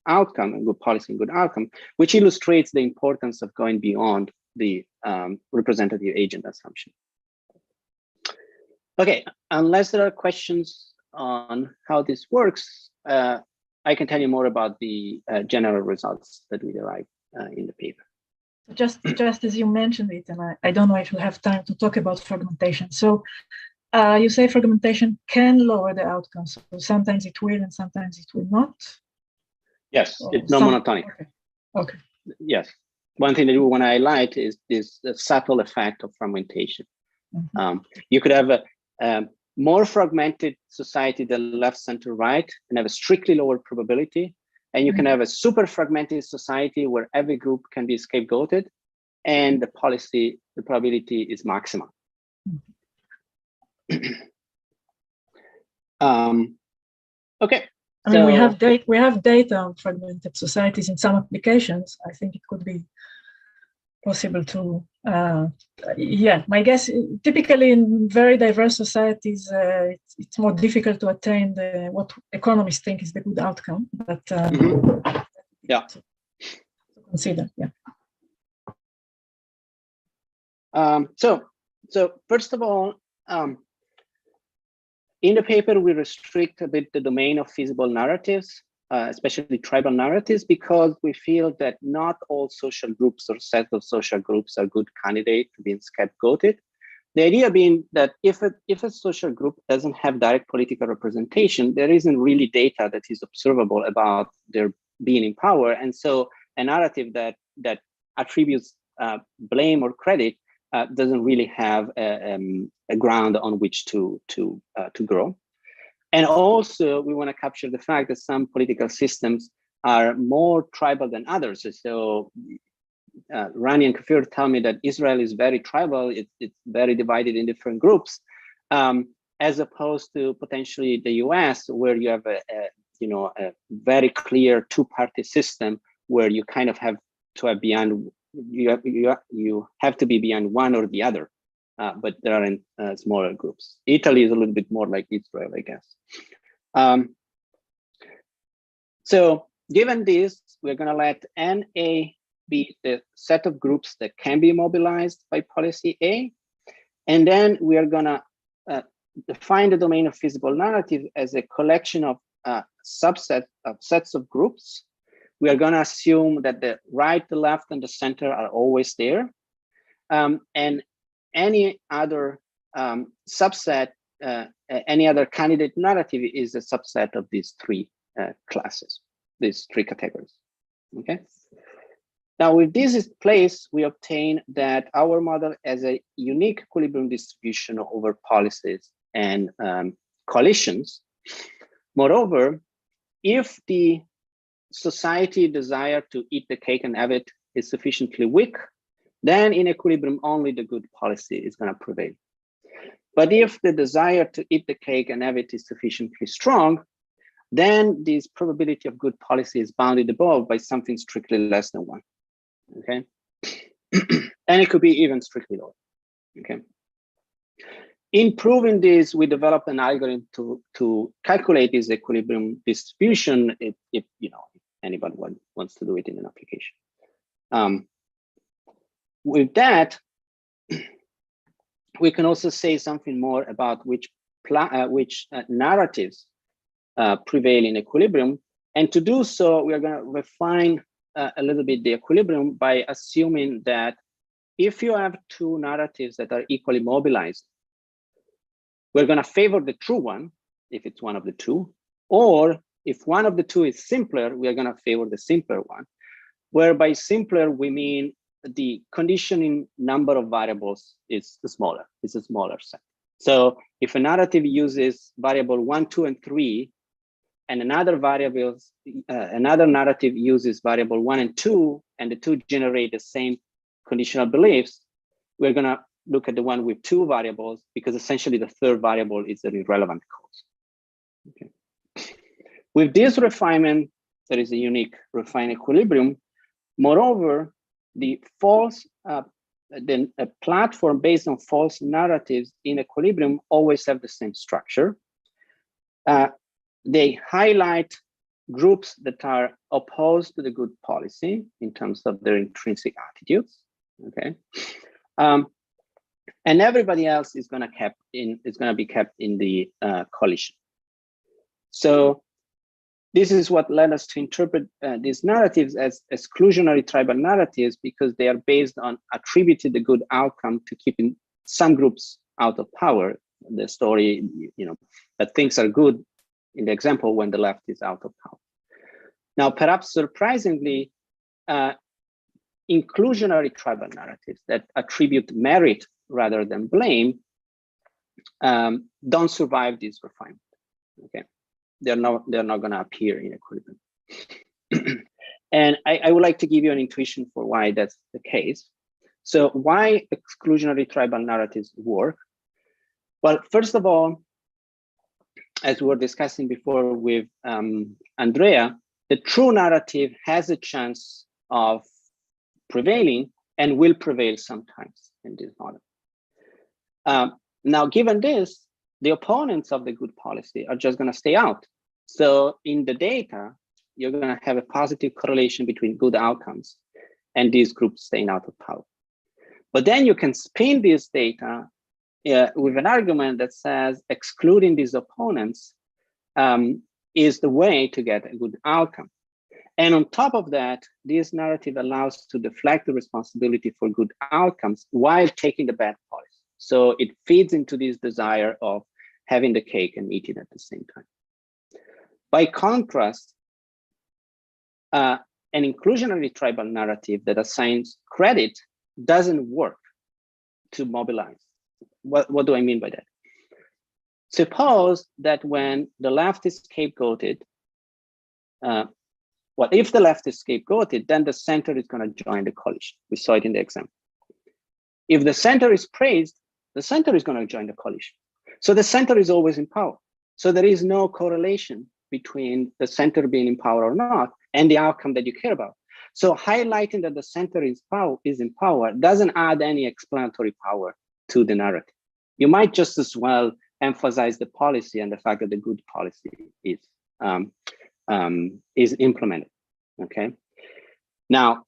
outcome and good policy and good outcome, which illustrates the importance of going beyond the representative agent assumption. Okay, unless there are questions on how this works, I can tell you more about the general results that we derived in the paper. Just as you mentioned it, and I don't know if you have time to talk about fragmentation. So you say fragmentation can lower the outcomes. So sometimes it will and sometimes it will not. Yes, it's non-monotonic. Okay. Yes. One thing that we want to highlight is this subtle effect of fragmentation. Mm-hmm. You could have a more fragmented society than left, center, right, and have a strictly lower probability. And you can have a super fragmented society where every group can be scapegoated, and the probability is maximum. Okay. I mean, we have data on fragmented societies in some applications. I think it could be possible to, yeah, my guess, typically in very diverse societies, it's more difficult to attain what economists think is the good outcome, but yeah, to consider, yeah. So first of all, in the paper, we restrict a bit the domain of feasible narratives, especially tribal narratives, because we feel that not all social groups or sets of social groups are good candidates to being scapegoated. The idea being that if a social group doesn't have direct political representation, there isn't really data that is observable about their being in power. And so a narrative that attributes blame or credit doesn't really have a ground on which to grow. And also, we want to capture the fact that some political systems are more tribal than others. So Rani and Kfir tell me that Israel is very tribal. It's very divided in different groups, as opposed to potentially the US, where you have a very clear two-party system where you kind of have to have beyond, you have to be beyond one or the other. But there are in smaller groups. Italy is a little bit more like Israel, I guess. So given this, we're going to let NA be the set of groups that can be mobilized by policy A. And then we are going to define the domain of feasible narrative as a collection of sets of groups. We are going to assume that the right, the left, and the center are always there. And any other subset, any other candidate narrative is a subset of these three classes, these three categories. Okay. Now, with this in place, we obtain that our model has a unique equilibrium distribution over policies and coalitions. Moreover, if the society desire to eat the cake and have it is sufficiently weak, then in equilibrium, only the good policy is going to prevail. But if the desire to eat the cake and have it is sufficiently strong, then this probability of good policy is bounded above by something strictly less than 1. Okay. And it could be even strictly lower. Okay. In proving this, we developed an algorithm to calculate this equilibrium distribution if anybody wants to do it in an application. With that, we can also say something more about which narratives prevail in equilibrium. And to do so, we are going to refine a little bit the equilibrium by assuming that if you have two narratives that are equally mobilized, we're going to favor the true one if it's one of the two, or if one of the two is simpler, we are going to favor the simpler one, where by simpler we mean the conditioning number of variables is smaller. It's a smaller set. So if a narrative uses variable 1, 2, and 3, and another narrative uses variable 1 and 2, and the two generate the same conditional beliefs, we're going to look at the one with 2 variables, because essentially the third variable is an irrelevant cause. Okay. With this refinement, there is a unique refined equilibrium. Moreover, the platform based on false narratives in equilibrium always have the same structure. They highlight groups that are opposed to the good policy in terms of their intrinsic attitudes. Okay, and everybody else is going to be kept in the coalition. So this is what led us to interpret these narratives as exclusionary tribal narratives, because they are based on attributing the good outcome to keeping some groups out of power. The story, that things are good in the example when the left is out of power. Now, perhaps surprisingly, inclusionary tribal narratives that attribute merit rather than blame don't survive this refinement. Okay. They're not going to appear in equilibrium. And I would like to give you an intuition for why that's the case. So why exclusionary tribal narratives work? Well, first of all, as we were discussing before with Andrea, the true narrative has a chance of prevailing and will prevail sometimes in this model. Now, given this, the opponents of the good policy are just going to stay out. So in the data, you're going to have a positive correlation between good outcomes and these groups staying out of power. But then you can spin this data with an argument that says excluding these opponents is the way to get a good outcome. And on top of that, this narrative allows to deflect the responsibility for good outcomes while taking the bad policy. So it feeds into this desire of having the cake and eating it at the same time. By contrast, an inclusionary tribal narrative that assigns credit doesn't work to mobilize. What do I mean by that? Suppose that when the left is scapegoated, if the left is scapegoated, then the center is going to join the coalition. We saw it in the example. If the center is praised, the center is going to join the coalition. So the center is always in power. So there is no correlation between the center being in power or not and the outcome that you care about. So highlighting that the center is in power doesn't add any explanatory power to the narrative. You might just as well emphasize the policy and the fact that the good policy is implemented. Okay. Now,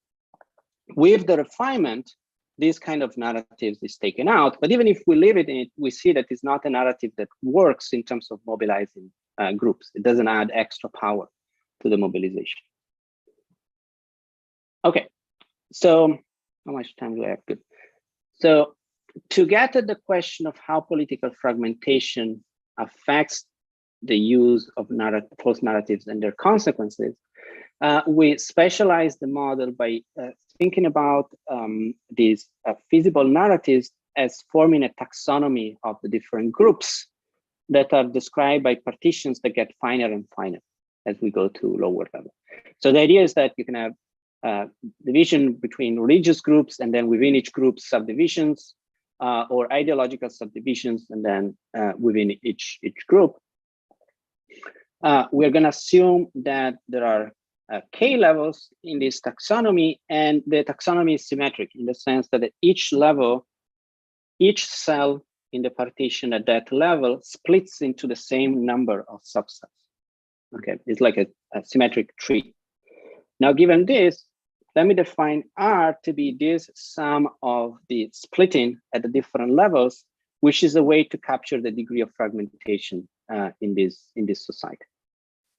with the refinement, this kind of narratives is taken out. But even if we leave it in it, we see that it's not a narrative that works in terms of mobilizing groups. It doesn't add extra power to the mobilization. Okay, so how much time do I have? Good. So to get at the question of how political fragmentation affects the use of false narratives and their consequences, we specialize the model by thinking about these feasible narratives as forming a taxonomy of the different groups that are described by partitions that get finer and finer as we go to lower level. So the idea is that you can have division between religious groups, and then within each group subdivisions, or ideological subdivisions, and then within each group. We're going to assume that there are K levels in this taxonomy, and the taxonomy is symmetric in the sense that at each level, each cell in the partition at that level splits into the same number of subsets. Okay, it's like a symmetric tree. Now, given this, let me define R to be this sum of the splitting at the different levels, which is a way to capture the degree of fragmentation in this society.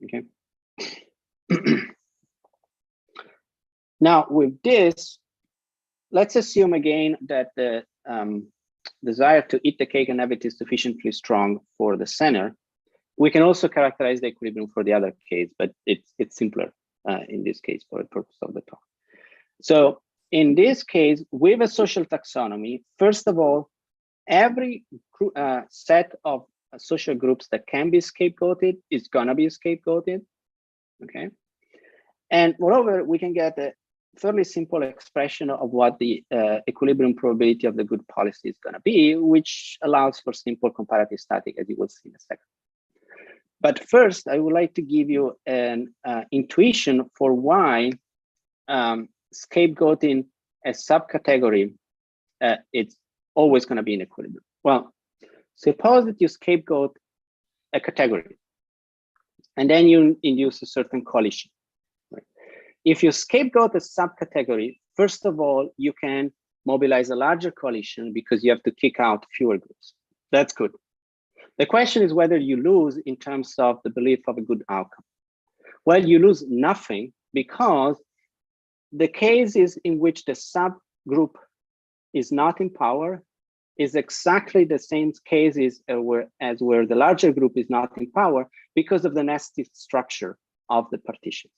Okay. Now, with this, let's assume again that the desire to eat the cake and have it is sufficiently strong for the center, we can also characterize the equilibrium for the other case, but it's simpler in this case for the purpose of the talk. So in this case, with a social taxonomy, first of all, every set of social groups that can be scapegoated is gonna be scapegoated, okay? And moreover, we can get a fairly simple expression of what the equilibrium probability of the good policy is gonna be, which allows for simple comparative static, as you will see in a second. But first, I would like to give you an intuition for why scapegoating as subcategory, it's always going to be in equilibrium. Well, suppose that you scapegoat a category, and then you induce a certain coalition. Right? If you scapegoat a subcategory, first of all, you can mobilize a larger coalition because you have to kick out fewer groups. That's good. The question is whether you lose in terms of the belief of a good outcome. Well, you lose nothing because the cases in which the subgroup is not in power is exactly the same cases as where the larger group is not in power because of the nested structure of the partitions.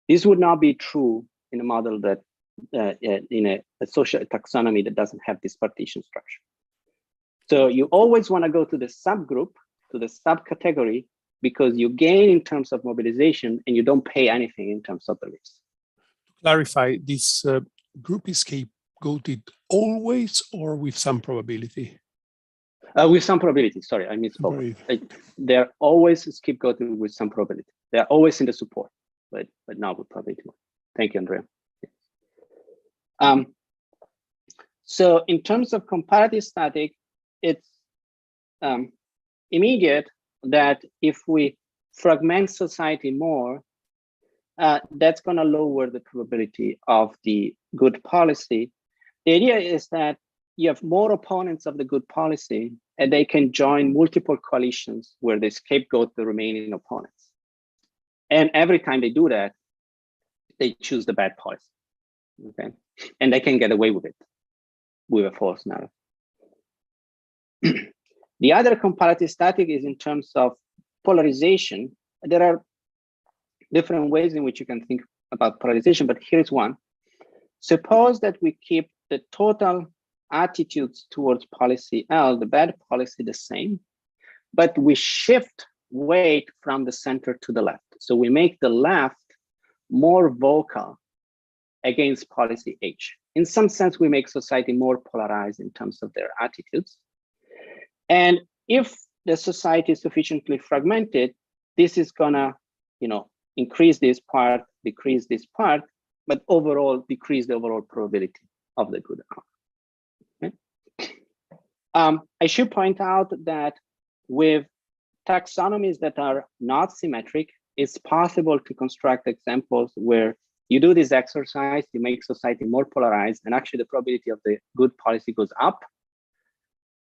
This would not be true in a model that in a social taxonomy that doesn't have this partition structure. So you always want to go to the subgroup, to the subcategory, because you gain in terms of mobilization and you don't pay anything in terms of beliefs. To clarify, this group is scapegoated always or with some probability? With some probability, sorry, I misspoke. They're always scapegoated with some probability. They're always in the support, but not with probability. Thank you, Andrea. So in terms of comparative static, it's immediate that if we fragment society more, that's going to lower the probability of the good policy. The idea is that you have more opponents of the good policy and they can join multiple coalitions where they scapegoat the remaining opponents. And every time they do that, they choose the bad policy, okay? And they can get away with it with a false narrative. The other comparative static is in terms of polarization. There are different ways in which you can think about polarization, but here's one. Suppose that we keep the total attitudes towards policy L, the bad policy, the same, but we shift weight from the center to the left. So we make the left more vocal against policy H. In some sense, we make society more polarized in terms of their attitudes. And if the society is sufficiently fragmented, this is gonna, increase this part, decrease this part, but overall decrease the overall probability of the good outcome. Okay? I should point out that with taxonomies that are not symmetric, it's possible to construct examples where you do this exercise, you make society more polarized, and actually the probability of the good policy goes up.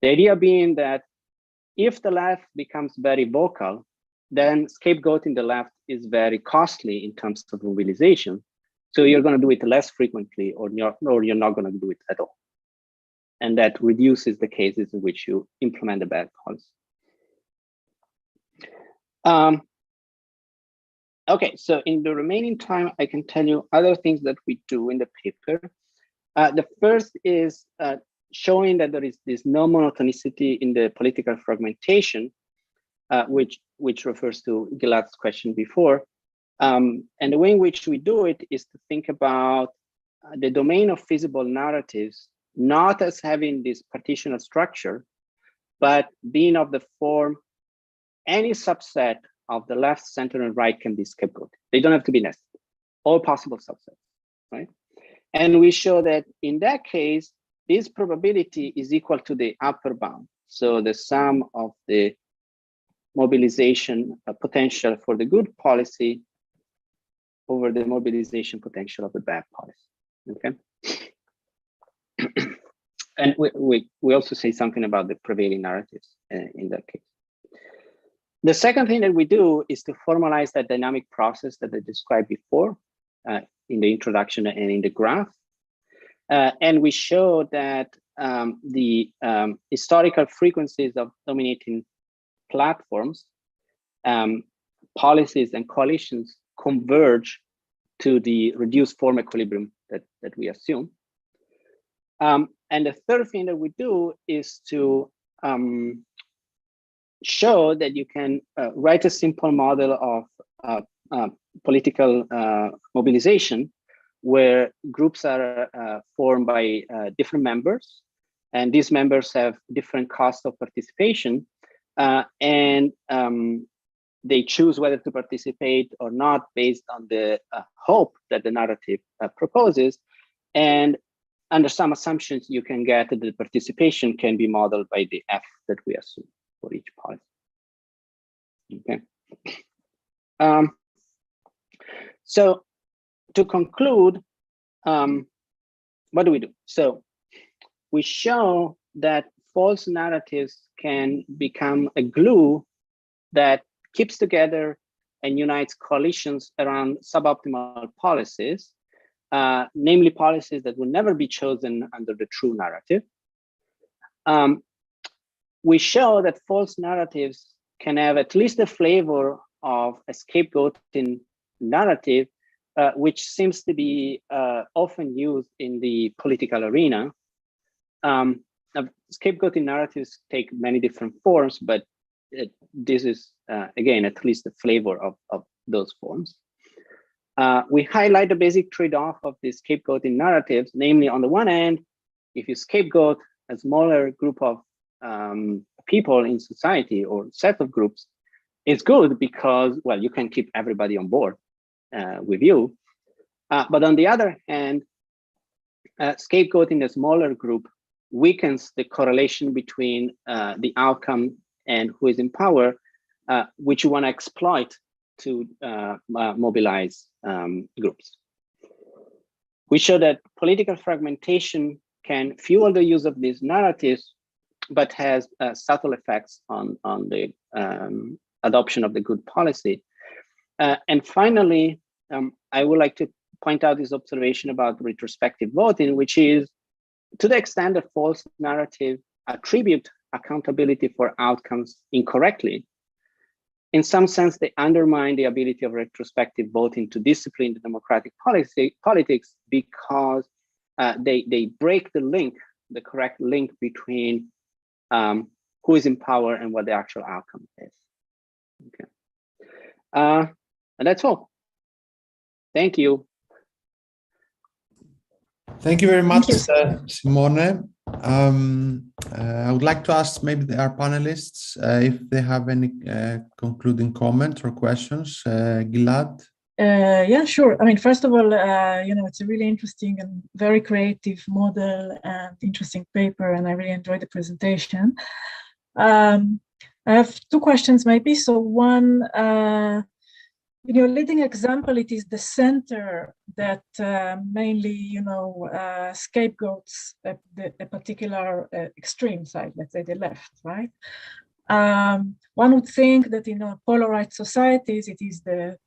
The idea being that if the left becomes very vocal, then scapegoating the left is very costly in terms of mobilization. So you're going to do it less frequently, or you're not going to do it at all. And that reduces the cases in which you implement a bad policy. Okay, so in the remaining time, I can tell you other things that we do in the paper. The first is showing that there is this no monotonicity in the political fragmentation, which refers to Gilat's question before. And the way in which we do it is to think about the domain of feasible narratives, not as having this partitional structure, but being of the form, any subset of the left, center, and right can be scapegoated. They don't have to be nested, all possible subsets, right? And we show that in that case, this probability is equal to the upper bound. So the sum of the mobilization potential for the good policy over the mobilization potential of the bad policy, okay? And we also say something about the prevailing narratives in that case. The second thing that we do is to formalize that dynamic process that I described before in the introduction and in the graph. And we show that the historical frequencies of dominating platforms, policies and coalitions converge to the reduced form equilibrium that we assume. And the third thing that we do is to show that you can write a simple model of political mobilization where groups are formed by different members, and these members have different costs of participation, and they choose whether to participate or not based on the hope that the narrative proposes. And under some assumptions, you can get that the participation can be modeled by the F that we assume for each policy. Okay. So to conclude, what do we do? So we show that false narratives can become a glue that keeps together and unites coalitions around suboptimal policies, namely policies that will never be chosen under the true narrative. We show that false narratives can have at least a flavor of a scapegoating narrative, which seems to be often used in the political arena. Scapegoating narratives take many different forms, but this is, again, at least a flavor of those forms. We highlight the basic trade-off of the scapegoating narratives, namely, on the one hand, if you scapegoat a smaller group of people in society or set of groups, it's good because, well, you can keep everybody on board with you. But on the other hand, scapegoating a smaller group weakens the correlation between the outcome and who is in power, which you want to exploit to mobilize groups. We show that political fragmentation can fuel the use of these narratives, but has subtle effects on the adoption of the good policy. And finally, I would like to point out this observation about retrospective voting, which is, to the extent that false narrative attribute accountability for outcomes incorrectly, in some sense, they undermine the ability of retrospective voting to discipline the democratic politics because they break the link, the correct link between who is in power and what the actual outcome is. Okay. And that's all. Thank you. Thank you very much, Simone. I would like to ask maybe our panelists if they have any concluding comments or questions. Gilat? Yeah, sure. I mean, first of all, it's a really interesting and very creative model and interesting paper, and I really enjoyed the presentation. I have two questions maybe. So one, in your leading example, it is the center that mainly, scapegoats a particular extreme side, let's say the left, right? One would think that in polarized societies, it is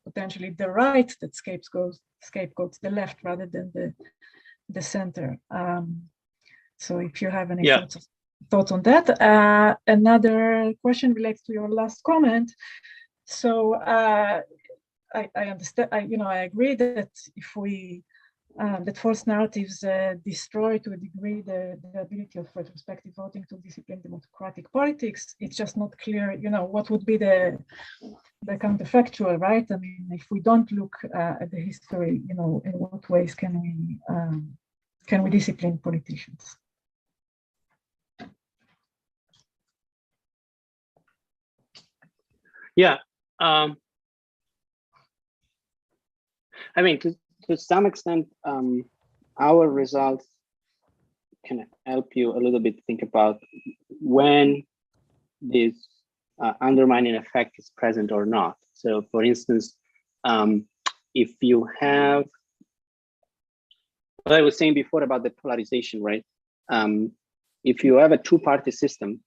potentially the right that scapegoats the left rather than the center. So if you have any thoughts on that. Another question relates to your last comment. So I understand, I agree that if we, that false narratives destroy to a degree the ability of retrospective voting to discipline democratic politics. It's just not clear, what would be the counterfactual, right? I mean, if we don't look at the history, in what ways can we discipline politicians? Yeah. I mean, to some extent, our results can help you a little bit think about when this undermining effect is present or not. So, for instance, if you have, what I was saying before about the polarization, right? If you have a two-party system,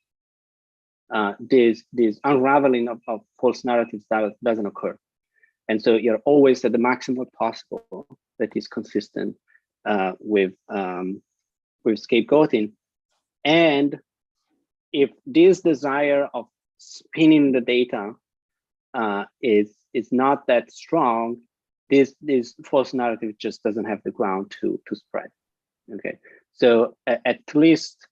this unraveling of false narratives doesn't occur. And so you're always at the maximum possible that is consistent with scapegoating. And if this desire of spinning the data is not that strong, this false narrative just doesn't have the ground to spread. Okay, so at least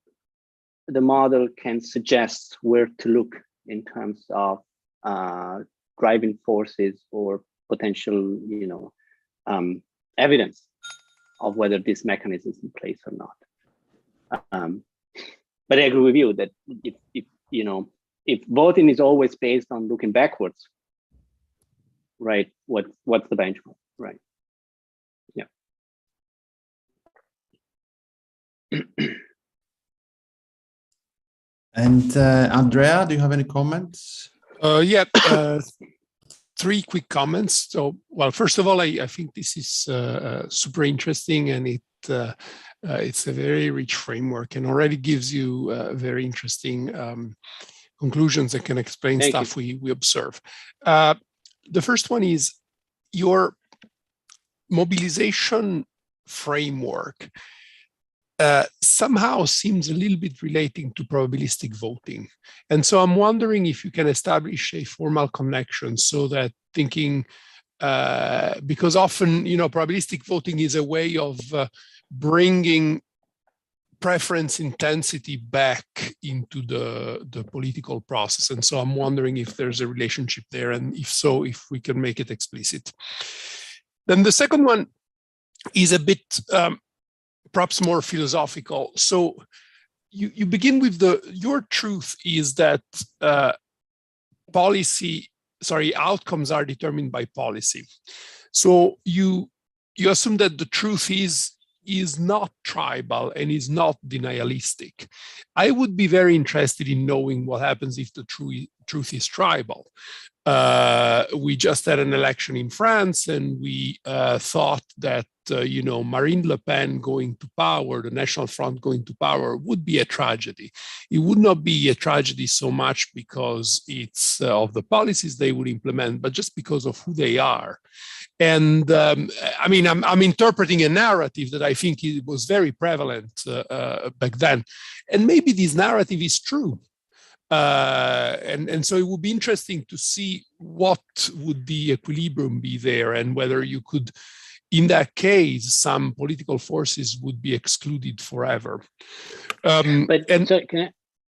the model can suggest where to look in terms of driving forces or potential, evidence of whether this mechanism is in place or not. But I agree with you that if voting is always based on looking backwards, right? What's the benchmark, right? Yeah. And Andrea, do you have any comments? Yeah, three quick comments. So, well, first of all, I think this is super interesting, and it's a very rich framework and already gives you very interesting conclusions that can explain stuff we observe. The first one is your mobilization framework somehow seems a little bit relating to probabilistic voting. And so I'm wondering if you can establish a formal connection so that thinking, because often, probabilistic voting is a way of bringing preference intensity back into the political process. And so I'm wondering if there's a relationship there, and if so, if we can make it explicit. Then the second one is a bit perhaps more philosophical. So you begin with your truth is that outcomes are determined by policy. So you assume that the truth is not tribal and is not denialistic. I would be very interested in knowing what happens if the truth is tribal. We just had an election in France, and we thought that Marine Le Pen going to power, the National Front going to power, would be a tragedy. It would not be a tragedy so much because it's of the policies they would implement, but just because of who they are. And I'm interpreting a narrative that I think it was very prevalent back then, and maybe this narrative is true. And so it would be interesting to see what would the equilibrium be there, and whether you could, in that case, some political forces would be excluded forever.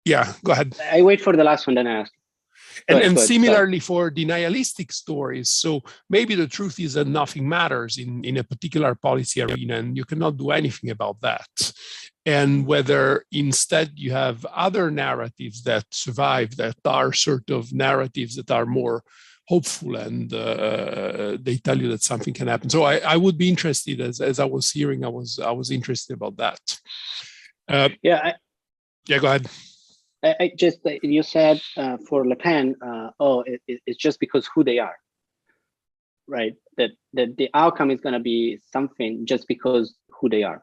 Yeah, go ahead. I wait for the last one, then I ask. And similarly for denialistic stories, so maybe the truth is that nothing matters in a particular policy arena, and you cannot do anything about that. And whether instead you have other narratives that survive, that are sort of narratives that are more hopeful, and they tell you that something can happen. So I would be interested, as I was hearing, I was interested about that. Yeah, go ahead. I just, you said for Le Pen, it's just because who they are, right? That the outcome is going to be something just because who they are.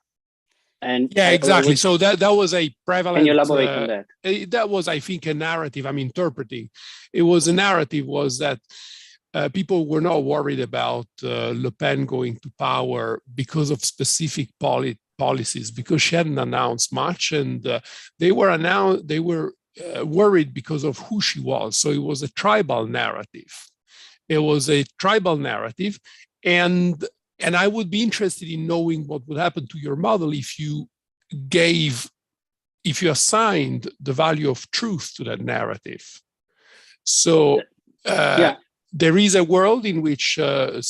And yeah, exactly. So that was a prevalent. Can you elaborate on that? That was, I think, a narrative I'm interpreting. It was a narrative was that people were not worried about Le Pen going to power because of specific policies, because she hadn't announced much, and they were worried because of who she was. So it was a tribal narrative. And I would be interested in knowing what would happen to your model if you assigned the value of truth to that narrative. So there is a world in which, a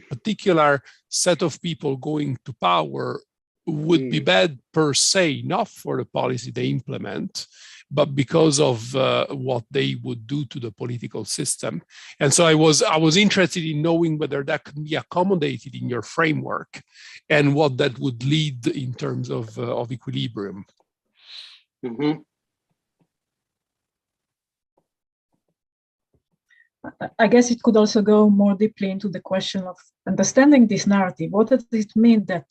particular set of people going to power would be bad per se, not for the policy they implement, but because of what they would do to the political system. And so I was interested in knowing whether that can be accommodated in your framework, and what that would lead in terms of equilibrium. Mm-hmm. I guess it could also go more deeply into the question of understanding this narrative. What does it mean that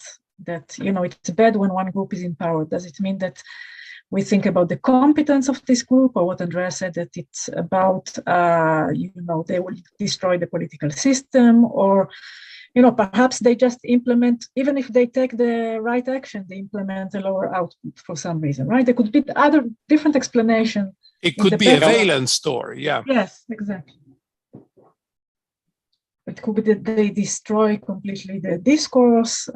it's bad when one group is in power? Does it mean that we think about the competence of this group, or what Andrea said, that it's about, they will destroy the political system, or perhaps they just implement, even if they take the right action, they implement a lower output for some reason, right? There could be other different explanation. It could be a valence story, yeah. Yes, exactly. It could be that they destroy completely the discourse.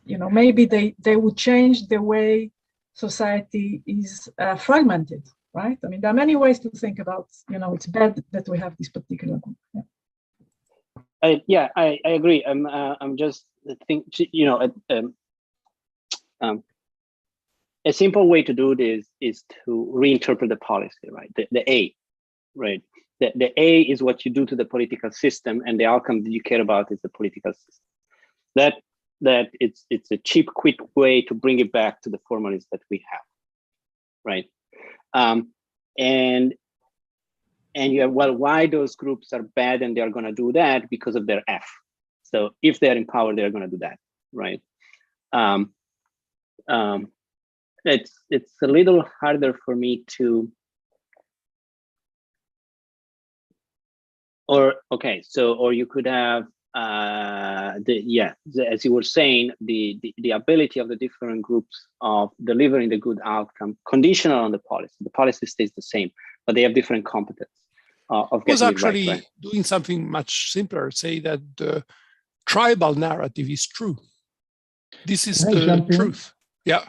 Maybe they would change the way society is fragmented, right? I mean, there are many ways to think about, it's bad that we have this particular group. Yeah. I agree. I'm just think, a simple way to do this is to reinterpret the policy, right? The A, right? The A is what you do to the political system, and the outcome that you care about is the political system. That it's a cheap, quick way to bring it back to the formalism that we have, right? And you have, well, why those groups are bad and they're going to do that because of their F. So if they're in power, they're going to do that, right? It's a little harder for me to, or you could have as you were saying, the ability of the different groups of delivering the good outcome conditional on the policy. The policy stays the same, but they have different competence of getting it right. Right? Doing something much simpler. Say that the tribal narrative is true. This is the truth. Yeah.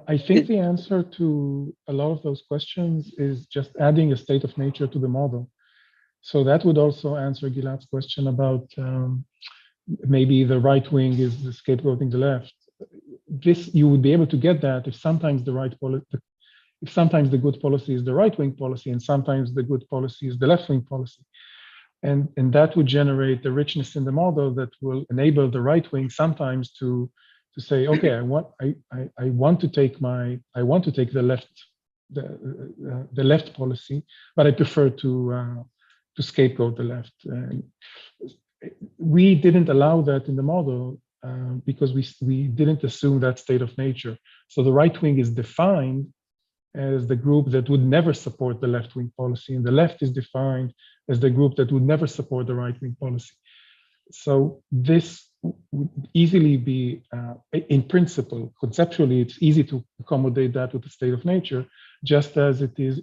I think the answer to a lot of those questions is just adding a state of nature to the model. So that would also answer Gilat's question about maybe the right wing is scapegoating the left. This, you would be able to get that if sometimes sometimes the good policy is the right wing policy and sometimes the good policy is the left wing policy. And that would generate the richness in the model that will enable the right wing sometimes to say, okay, I want to take the left policy, but I prefer to scapegoat the left. We didn't allow that in the model because we didn't assume that state of nature. So the right wing is defined as the group that would never support the left wing policy, and the left is defined as the group that would never support the right wing policy. So this would easily be, in principle, conceptually, it's easy to accommodate that with the state of nature, just as it is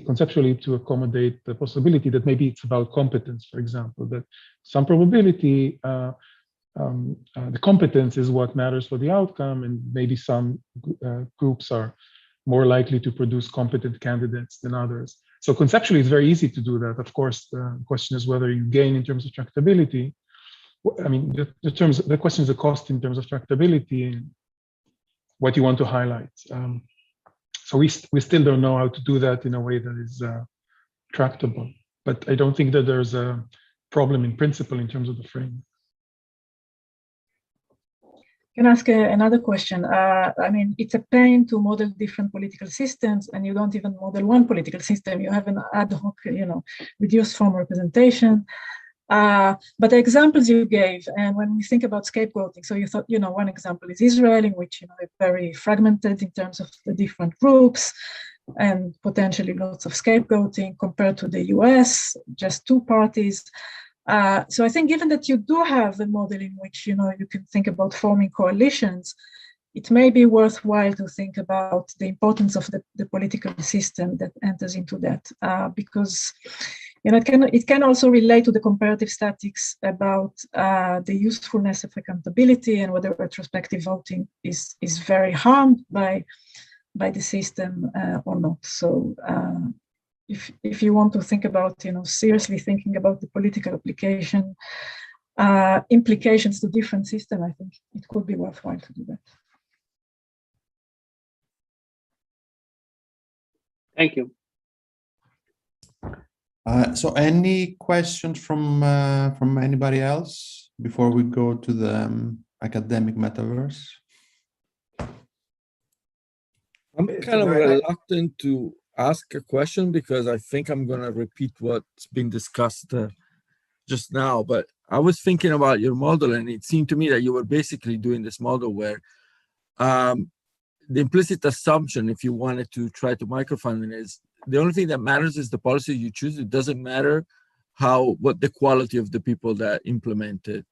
conceptually to accommodate the possibility that maybe it's about competence, for example, that some probability, the competence is what matters for the outcome, and maybe some groups are more likely to produce competent candidates than others. So conceptually, it's very easy to do that. Of course, the question is whether you gain in terms of tractability. I mean, the question is the cost in terms of tractability and what you want to highlight. So we still don't know how to do that in a way that is tractable. But I don't think that there's a problem in principle in terms of the frame. Can I ask another question? I mean, it's a pain to model different political systems, and you don't even model one political system. You have an ad hoc, reduced form representation. But the examples you gave, and when we think about scapegoating, so you thought, one example is Israel, in which, it's very fragmented in terms of the different groups and potentially lots of scapegoating compared to the US, just two parties. So I think given that you do have a model in which, you can think about forming coalitions, it may be worthwhile to think about the importance of the political system that enters into that, because it can also relate to the comparative statics about the usefulness of accountability and whether retrospective voting is very harmed by the system or not. So if you want to think about, seriously thinking about the political application, implications to different systems, I think it could be worthwhile to do that. Thank you. So any questions from anybody else before we go to the academic metaverse? I'm kind of reluctant to ask a question because I think I'm going to repeat what's been discussed just now. But I was thinking about your model, and it seemed to me that you were basically doing this model where the implicit assumption, if you wanted to try to microfinance, is the only thing that matters is the policy you choose. It doesn't matter what the quality of the people that implement it.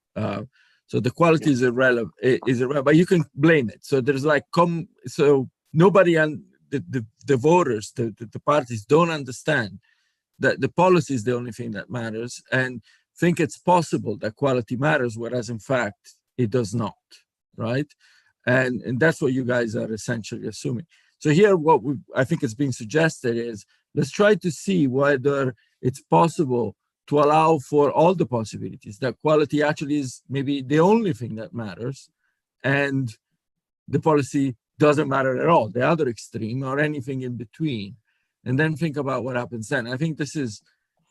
So the quality is irrelevant, but you can blame it. So there's like, so nobody, and the voters, the parties don't understand that the policy is the only thing that matters, and think it's possible that quality matters, whereas in fact it does not, right? And that's what you guys are essentially assuming. So here, what I think is being suggested is, let's try to see whether it's possible to allow for all the possibilities, that quality actually is maybe the only thing that matters, and the policy doesn't matter at all, the other extreme, or anything in between, and then think about what happens then. I think this is,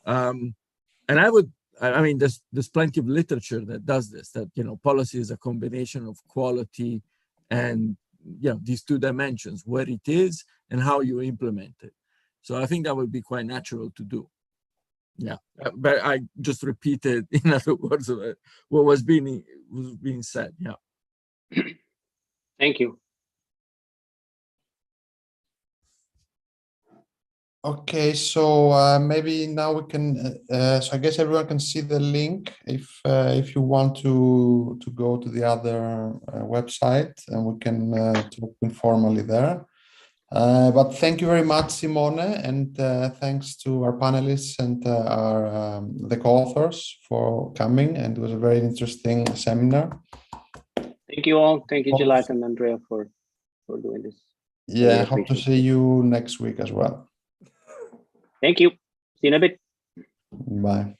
and I mean, there's plenty of literature that does this, that, you know, policy is a combination of quality and, you know, these two dimensions, where it is and how you implement it. So I think that would be quite natural to do. Yeah, but I just repeated, in other words, what was being said. Yeah. Thank you. Okay, so maybe now we can. So I guess everyone can see the link if you want to go to the other website, and we can talk informally there. But thank you very much, Simone, and thanks to our panelists and the co-authors for coming. And it was a very interesting seminar. Thank you all. Thank you, Gilat and Andrea, for doing this. Yeah, hope to see you next week as well. Thank you. See you in a bit. Bye.